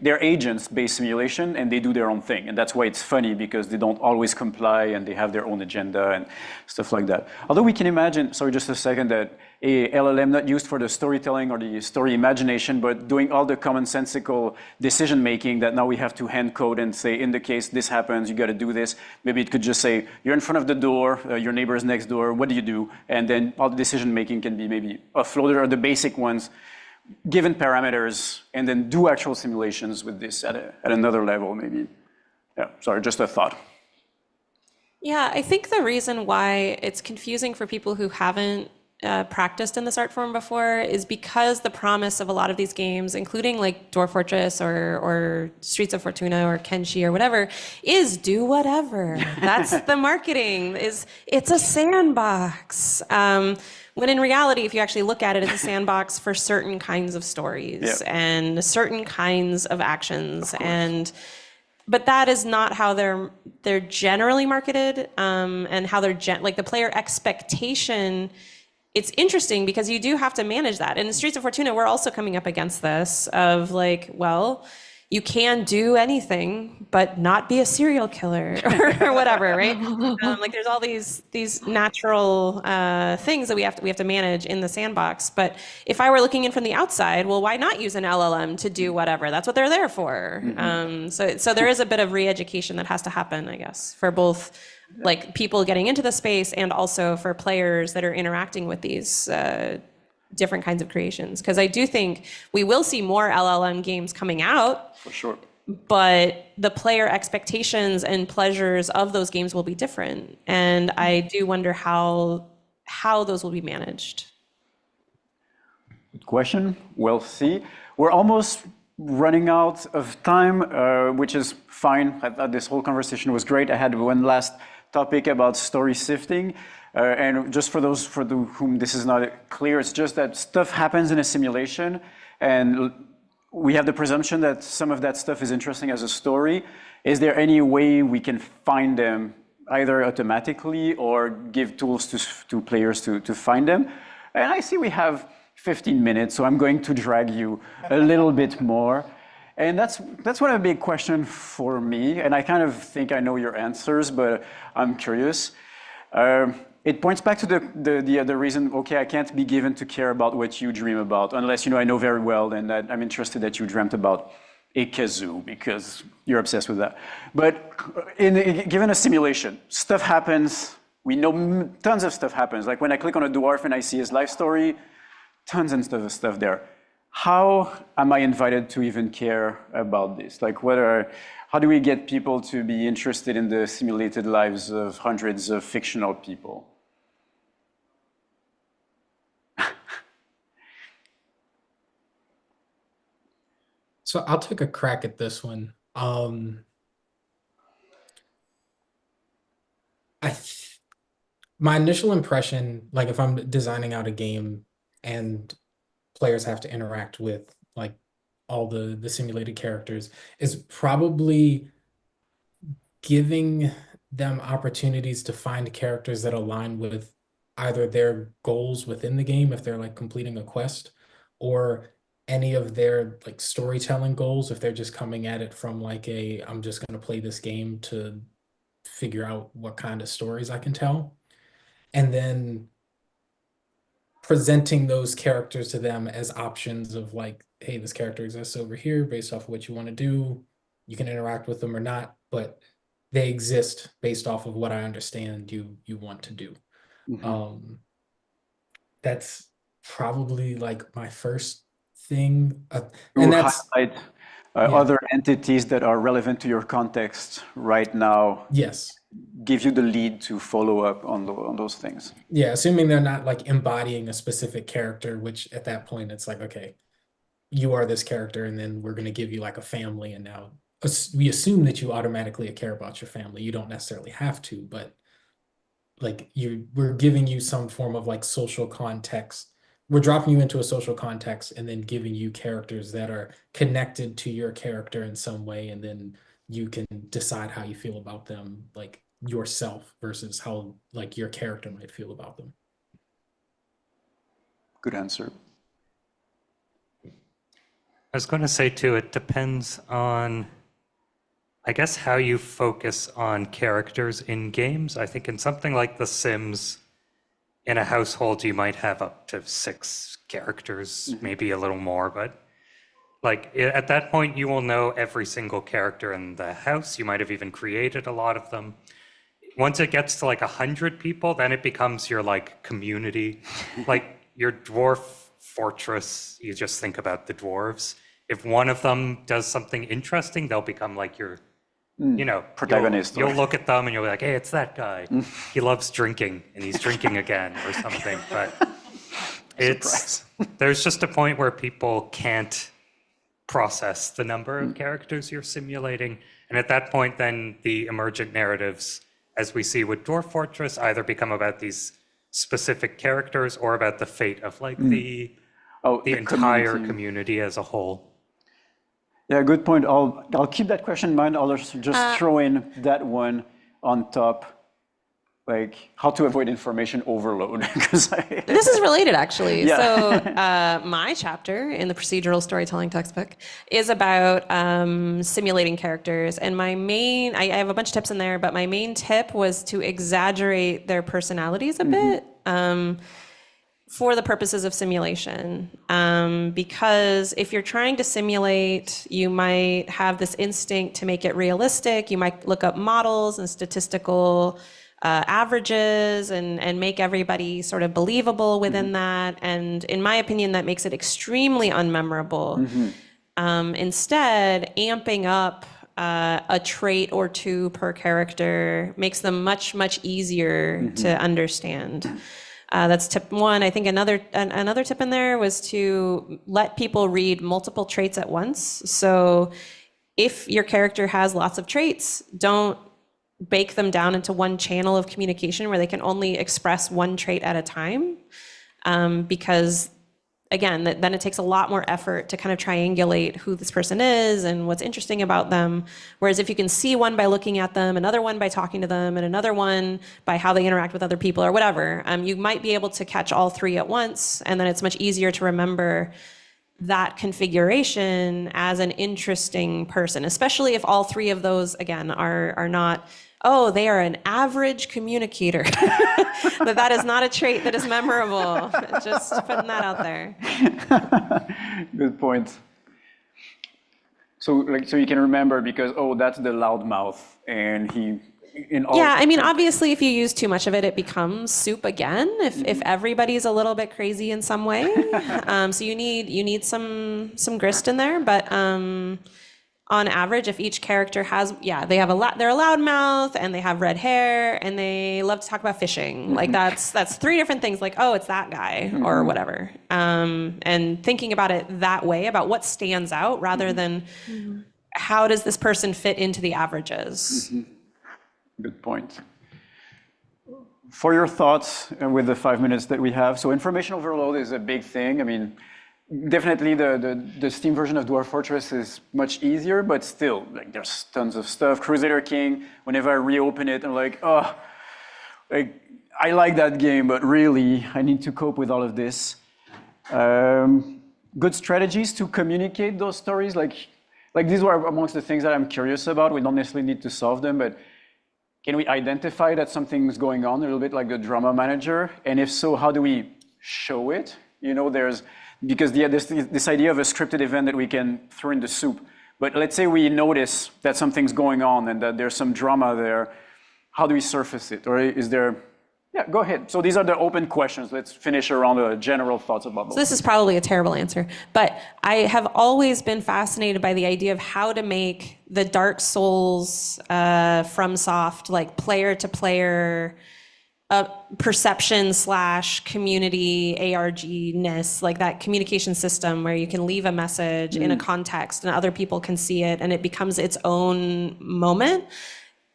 they're agents-based simulation, and they do their own thing, and that's why it's funny, because they don't always comply and they have their own agenda and stuff like that. Although we can imagine, sorry, just a second, that a LLM not used for the storytelling or the story imagination, but doing all the commonsensical decision making that now we have to hand code and say, in the case this happens, you got to do this. Maybe it could just say, you're in front of the door, your neighbor's next door, what do you do? And then all the decision making can be maybe offloaded, or the basic ones, given parameters, and then do actual simulations with this at another level, maybe. Yeah, sorry, just a thought. Yeah, I think the reason why it's confusing for people who haven't practiced in this art form before is because the promise of a lot of these games, including like Dwarf Fortress or Streets of Fortuna or Kenshi or whatever, is do whatever. That's the marketing, it's a sandbox. When in reality, if you actually look at it, it's a sandbox for certain kinds of stories and certain kinds of actions. But that is not how they're generally marketed, and how they're like the player expectation. It's interesting because you do have to manage that. And in Streets of Fortuna, we're also coming up against this of like, well, you can do anything, but not be a serial killer or whatever, right? Like there's all these natural things that we have to manage in the sandbox. But if I were looking in from the outside, well, why not use an LLM to do whatever? That's what they're there for. So there is a bit of re-education that has to happen, I guess, for both like people getting into the space and also for players that are interacting with these different kinds of creations. Because I do think we will see more LLM games coming out. For sure. But the player expectations and pleasures of those games will be different. And I do wonder how those will be managed. Good question. We'll see. We're almost running out of time, which is fine. I thought this whole conversation was great. I had one last topic about story sifting. And just for those whom this is not clear, it's just that stuff happens in a simulation, and we have the presumption that some of that stuff is interesting as a story. Is there any way we can find them, either automatically or give tools to players to find them? And I see we have 15 minutes, so I'm going to drag you a little bit more. And that's one of the big questions for me, and I kind of think I know your answers, but I'm curious. It points back to the reason, okay, I can't be given to care about what you dream about, unless, I know very well, and that I'm interested that you dreamt about a kazoo, because you're obsessed with that. But given a simulation, stuff happens, we know tons of stuff happens. Like when I click on a dwarf and I see his life story, tons and stuff there. How am I invited to even care about this? Like how do we get people to be interested in the simulated lives of hundreds of fictional people? So I'll take a crack at this one. My initial impression, like if I'm designing out a game and players have to interact with like all the simulated characters, is probably giving them opportunities to find characters that align with either their goals within the game, if they're like completing a quest, or any of their like storytelling goals, if they're just coming at it from like I'm just going to play this game to figure out what kind of stories I can tell. And then presenting those characters to them as options of like, hey, this character exists over here based off of what you want to do. You can interact with them or not, but they exist based off of what I understand you want to do. That's probably like my first thing. And that's highlight other entities that are relevant to your context right now. Yes. Give you the lead to follow up on those things. Yeah, assuming they're not like embodying a specific character, which at that point it's like, okay, you are this character, and then we're going to give you like a family, and now we assume that you automatically care about your family. You don't necessarily have to, but like we're giving you some form of like social context. We're dropping you into a social context and then giving you characters that are connected to your character in some way, and then you can decide how you feel about them, like yourself, versus how like your character might feel about them. Good answer. I was going to say too, it depends on, I guess, how you focus on characters in games. I think in something like The Sims, in a household, you might have up to 6 characters, maybe a little more, but like at that point, you will know every single character in the house. You might have even created a lot of them. Once it gets to like 100 people, then it becomes your like community, like your Dwarf Fortress. You just think about the dwarves. If one of them does something interesting, they'll become like your, you know, protagonist. You'll look at them and you'll be like, hey, it's that guy. He loves drinking and he's drinking again or something. But there's just a point where people can't process the number of characters you're simulating. And at that point, then the emergent narratives, as we see with Dwarf Fortress, either become about these specific characters or about the fate of like the entire community as a whole. Yeah, good point. I'll keep that question in mind. I'll just throw in that one on top, like how to avoid information overload. This is related, actually. Yeah. So my chapter in the procedural storytelling textbook is about simulating characters. And my main, I have a bunch of tips in there, but my main tip was to exaggerate their personalities a bit. For the purposes of simulation, because if you're trying to simulate, you might have this instinct to make it realistic. You might look up models and statistical averages and make everybody sort of believable within that. And in my opinion, that makes it extremely unmemorable. Instead, amping up a trait or two per character makes them much, much easier to understand. That's tip one. I think another tip in there was to let people read multiple traits at once. So if your character has lots of traits, don't bake them down into one channel of communication where they can only express one trait at a time. Because again, then it takes a lot more effort to kind of triangulate who this person is and what's interesting about them. Whereas if you can see one by looking at them, another one by talking to them, and another one by how they interact with other people or whatever, you might be able to catch all 3 at once. And then it's much easier to remember that configuration as an interesting person, especially if all 3 of those, again, are not, oh, they are an average communicator. That is not a trait that is memorable. Just putting that out there. Good point. So you can remember because, oh, that's the loudmouth, and he in all. Yeah, I mean, obviously, if you use too much of it, it becomes soup again. If everybody's a little bit crazy in some way, so you need some grist in there, but. On average, if each character has, they're a loudmouth and they have red hair and they love to talk about fishing. Like that's 3 different things. Like, oh, it's that guy or whatever. And thinking about it that way, about what stands out rather than how does this person fit into the averages. Good point. For your thoughts with the 5 minutes that we have, so information overload is a big thing. I mean, definitely the Steam version of Dwarf Fortress is much easier, but still, like there's tons of stuff. Crusader King, whenever I reopen it, I'm like, oh, like I like that game, but really, I need to cope with all of this. Good strategies to communicate those stories, like these were amongst the things that I'm curious about. We don't necessarily need to solve them, but can we identify that something's going on a little bit like the drama manager? And if so, how do we show it? You know, because there's this idea of a scripted event that we can throw in the soup. But let's say we notice that something's going on and that there's some drama there. How do we surface it? Or is there, go ahead. So these are the open questions. Let's finish around the general thoughts about those. So this is probably a terrible answer, but I have always been fascinated by the idea of how to make the Dark Souls FromSoft, like player to player, perception / community ARG-ness, like that communication system where you can leave a message in a context and other people can see it and it becomes its own moment.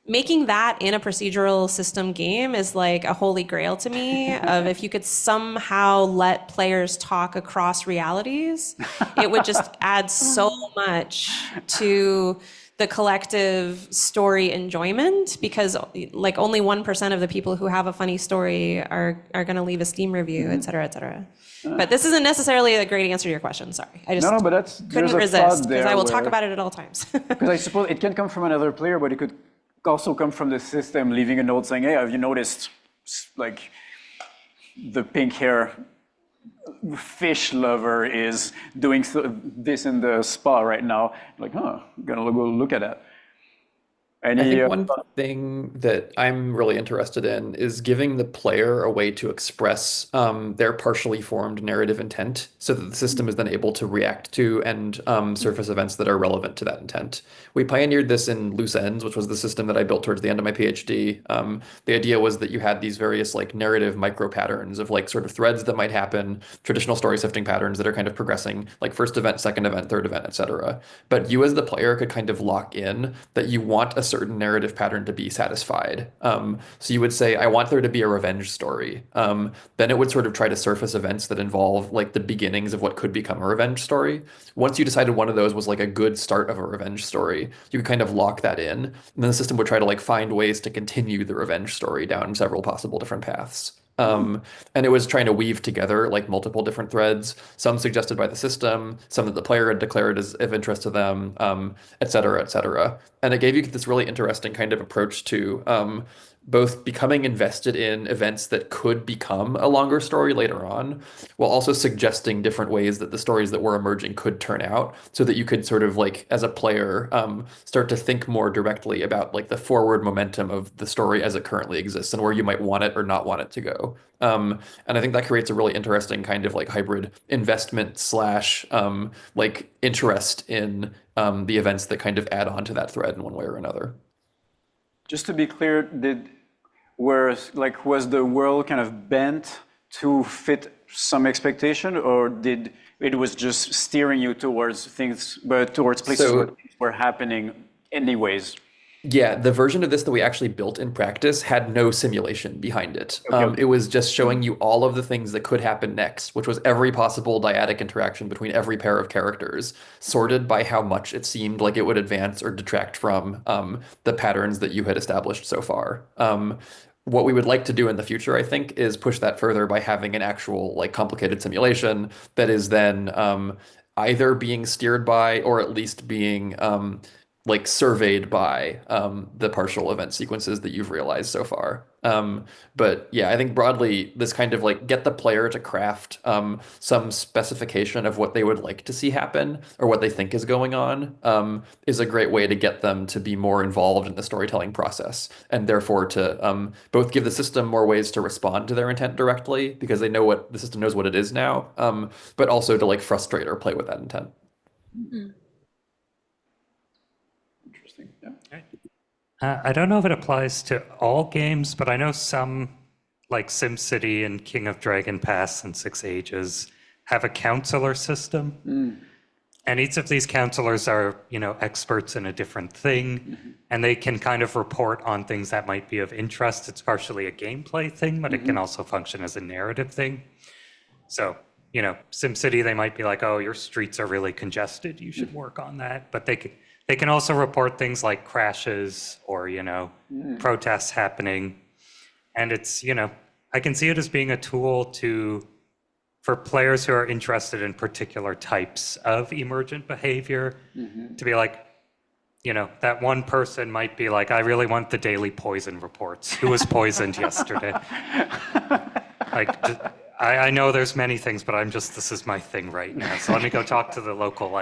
Making that in a procedural system game is like a holy grail to me of if you could somehow let players talk across realities, it would just add so much to the collective story enjoyment, because like only 1% of the people who have a funny story are going to leave a Steam review, et cetera, et cetera. But this isn't necessarily a great answer to your question. Sorry, I just No, but there's couldn't a resist thought because there I will talk where- about it at all times. Because I suppose it can come from another player, but it could also come from the system leaving a note saying, hey, have you noticed like the pink hair fish lover is doing this in the spa right now? Like, huh, I'm gonna go look at that. I think one thing that I'm really interested in is giving the player a way to express their partially formed narrative intent so that the system is then able to react to and surface events that are relevant to that intent. We pioneered this in Loose Ends, which was the system that I built towards the end of my PhD. The idea was that you had these various like narrative micro patterns of like sort of threads that might happen, traditional story sifting patterns that are kind of progressing, like first event, second event, third event, etc. But you as the player could kind of lock in that you want a certain narrative pattern to be satisfied. So you would say, I want there to be a revenge story. Then it would sort of try to surface events that involve like the beginnings of what could become a revenge story. Once you decided one of those was like a good start of a revenge story, you could kind of lock that in. And then the system would try to like find ways to continue the revenge story down several possible different paths. And it was trying to weave together like multiple different threads, some suggested by the system, some that the player had declared as of interest to them, et cetera, et cetera. And it gave you this really interesting kind of approach to both becoming invested in events that could become a longer story later on, while also suggesting different ways that the stories that were emerging could turn out, so that you could sort of like, as a player, start to think more directly about like the forward momentum of the story as it currently exists and where you might want it or not want it to go. And I think that creates a really interesting kind of like hybrid investment slash like interest in the events that kind of add on to that thread in one way or another. Just to be clear, was the world kind of bent to fit some expectation, or did it was just steering you towards things, but towards places where things were happening anyways? Yeah, the version of this that we actually built in practice had no simulation behind it. Okay. It was just showing you all of the things that could happen next, which was every possible dyadic interaction between every pair of characters, sorted by how much it seemed like it would advance or detract from the patterns that you had established so far. What we would like to do in the future, I think, is push that further by having an actual like complicated simulation that is then either being steered by or at least being like surveyed by the partial event sequences that you've realized so far. But yeah, I think broadly, this kind of like get the player to craft some specification of what they would like to see happen or what they think is going on is a great way to get them to be more involved in the storytelling process, and therefore to both give the system more ways to respond to their intent directly because they know what the system knows what it is now, but also to like frustrate or play with that intent. Mm-hmm. I don't know if it applies to all games, but I know some, like SimCity and King of Dragon Pass and Six Ages, have a counselor system. And each of these counselors are, experts in a different thing, and they can kind of report on things that might be of interest. It's partially a gameplay thing, but it can also function as a narrative thing. So, SimCity, they might be like, oh, your streets are really congested. You should work on that. But they can also report things like crashes or, protests happening. And it's, I can see it as being a tool for players who are interested in particular types of emergent behavior to be like, that one person might be like, I really want the daily poison reports. Who was poisoned yesterday? Like, I know there's many things, but this is my thing right now. So let me go talk to the local,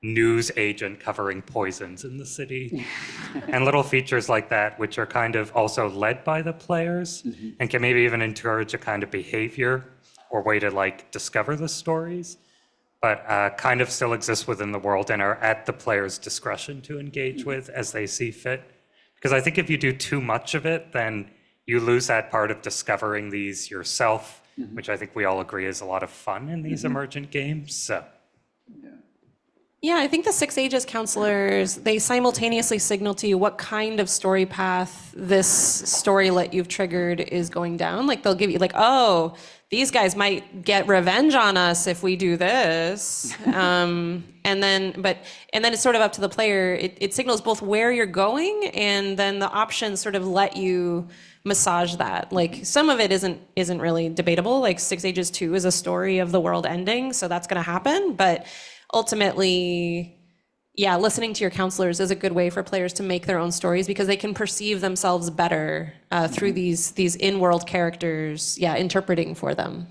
news agent covering poisons in the city. And little features like that, which are kind of also led by the players and can maybe even encourage a kind of behavior or way to discover the stories, but kind of still exist within the world and are at the player's discretion to engage with as they see fit. Because I think if you do too much of it, then you lose that part of discovering these yourself, which I think we all agree is a lot of fun in these emergent games. So. Yeah, I think the Six Ages counselors, they simultaneously signal to you what kind of story path this storylet you've triggered is going down. Like they'll give you like, oh, these guys might get revenge on us if we do this. And then it's sort of up to the player. It signals both where you're going and then the options sort of let you massage that. Like some of it isn't really debatable. Like Six Ages 2 is a story of the world ending, so that's gonna happen. But ultimately, yeah, listening to your counselors is a good way for players to make their own stories because they can perceive themselves better through these in-world characters, interpreting for them.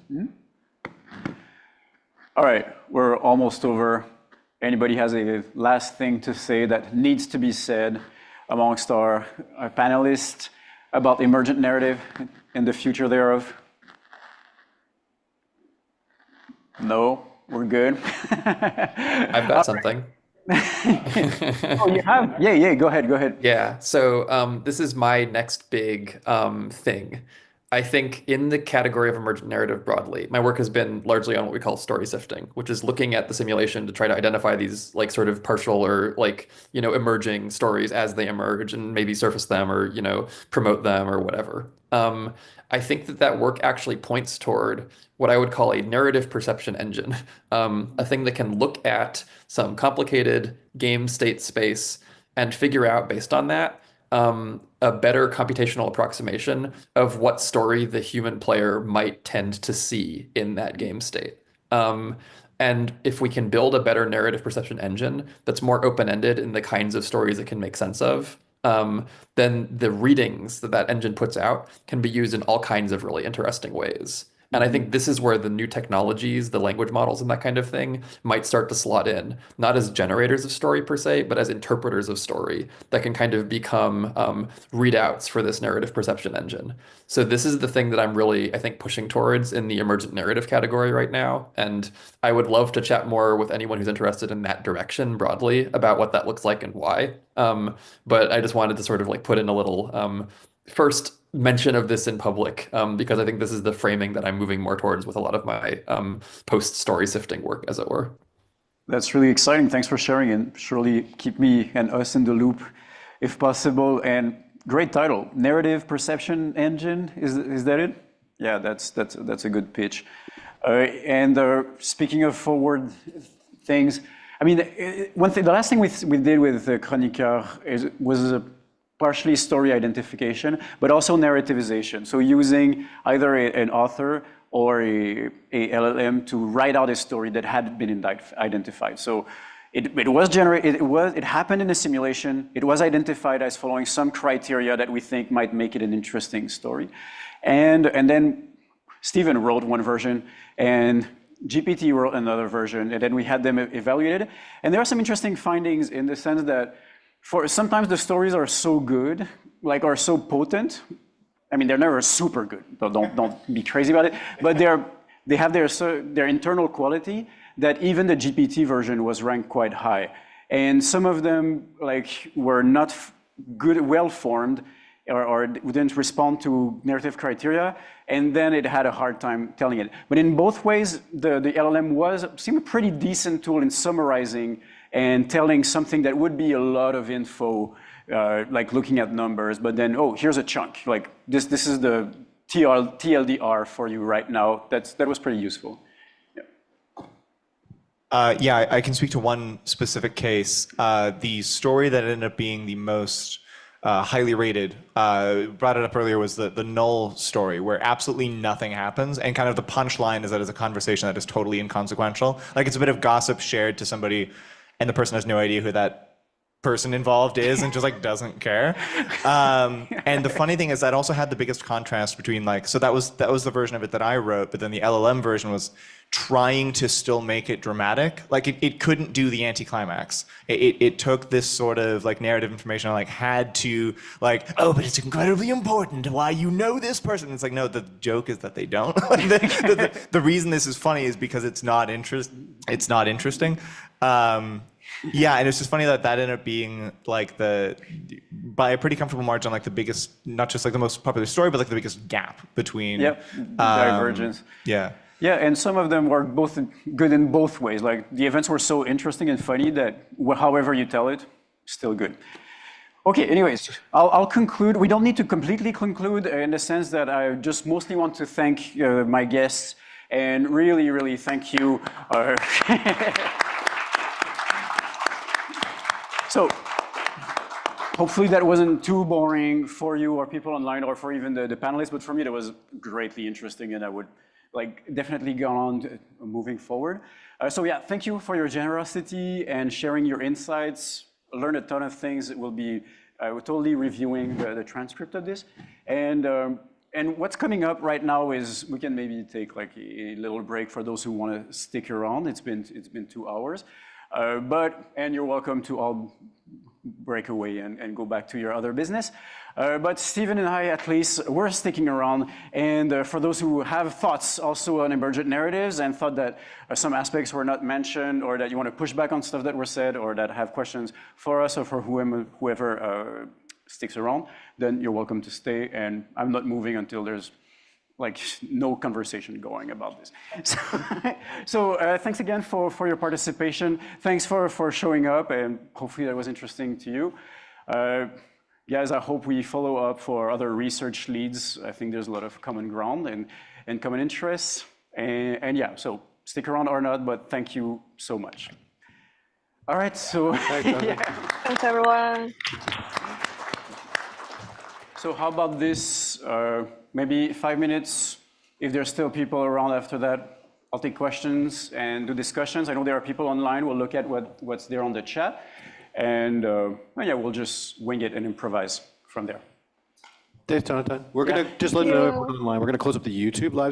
All right, we're almost over. Anybody has a last thing to say that needs to be said amongst our panelists about emergent narrative and the future thereof? No? We're good. I've got something. Oh, you have? Yeah, go ahead. Yeah, so this is my next big thing. I think in the category of emergent narrative broadly, my work has been largely on what we call story sifting, which is looking at the simulation to try to identify these like sort of partial or like, emerging stories as they emerge and maybe surface them or, promote them or whatever. I think that work actually points toward what I would call a narrative perception engine, a thing that can look at some complicated game state space and figure out based on that a better computational approximation of what story the human player might tend to see in that game state. And if we can build a better narrative perception engine that's more open-ended in the kinds of stories it can make sense of, then the readings that engine puts out can be used in all kinds of really interesting ways. And I think this is where the new technologies, the language models and that kind of thing might start to slot in, not as generators of story per se, but as interpreters of story that can kind of become readouts for this narrative perception engine. So this is the thing that I'm really, I think, pushing towards in the emergent narrative category right now. And I would love to chat more with anyone who's interested in that direction broadly about what that looks like and why. But I just wanted to sort of like put in a little first mention of this in public because I think this is the framing that I'm moving more towards with a lot of my post-story sifting work, as it were. That's really exciting. Thanks for sharing, and surely keep me and us in the loop if possible. And great title, Narrative Perception Engine. Is that it? Yeah, that's a good pitch. And speaking of forward things, I mean, the last thing we did with Chroniqueur was partially story identification, but also narrativization. So using either an author or a LLM to write out a story that had been identified. So it happened in a simulation. It was identified as following some criteria that we think might make it an interesting story. And then Stephen wrote one version and GPT wrote another version, and then we had them evaluated. And there are some interesting findings in the sense that sometimes the stories are so good, like are so potent. I mean, they're never super good, so don't be crazy about it. But they have their internal quality that even the GPT version was ranked quite high. And some of them like were not good, well formed, or didn't respond to narrative criteria, and then it had a hard time telling it. But in both ways, the LLM seemed a pretty decent tool in summarizing and telling something that would be a lot of info, like looking at numbers, but then, oh, here's a chunk. Like this is the TLDR for you right now. That was pretty useful. Yeah, I can speak to one specific case. The story that ended up being the most highly rated, brought it up earlier, was the null story, where absolutely nothing happens, and kind of the punchline is that it's a conversation that is totally inconsequential. Like it's a bit of gossip shared to somebody, and the person has no idea who that person involved is and just like doesn't care. And the funny thing is that also had the biggest contrast between like, so that was the version of it that I wrote, but then the LLM version was trying to still make it dramatic. Like it couldn't do the anticlimax. It took this sort of like narrative information and like had to like, oh, but it's incredibly important why you know this person. It's like, no, the joke is that they don't. The reason this is funny is because it's not interesting. Yeah, and it's just funny that ended up being like by a pretty comfortable margin, like the biggest, not just like the most popular story, but like the biggest gap between. Yep, divergence. Yeah. Yeah, and some of them were both good in both ways. Like the events were so interesting and funny that however you tell it, still good. Okay, anyways, I'll conclude. We don't need to completely conclude in the sense that I just mostly want to thank my guests and really, really thank you. So hopefully that wasn't too boring for you or people online or for even the panelists, but for me that was greatly interesting and I would definitely go on moving forward. So yeah, thank you for your generosity and sharing your insights. Learned a ton of things. We'll be totally reviewing the transcript of this. And what's coming up right now is we can maybe take like a little break for those who want to stick around. It's been 2 hours. And you're welcome to all break away and go back to your other business. But Stephen and I, at least, we're sticking around. And for those who have thoughts also on emergent narratives and thought that some aspects were not mentioned or that you want to push back on stuff that were said or that have questions for us or for whoever sticks around, then you're welcome to stay. And I'm not moving until there's like no conversation going about this. So thanks again for your participation. Thanks for showing up, and hopefully that was interesting to you. Guys, I hope we follow up for other research leads. I think there's a lot of common ground and common interests. And yeah, so stick around or not, but thank you so much. All right, so yeah. Thanks, everyone. So how about this? Maybe 5 minutes. If there's still people around after that, I'll take questions and do discussions. I know there are people online. We'll look at what's there on the chat. And yeah, we'll just wing it and improvise from there. Thanks, Jonathan. We're going to just let them know online. We're going to close up the YouTube live.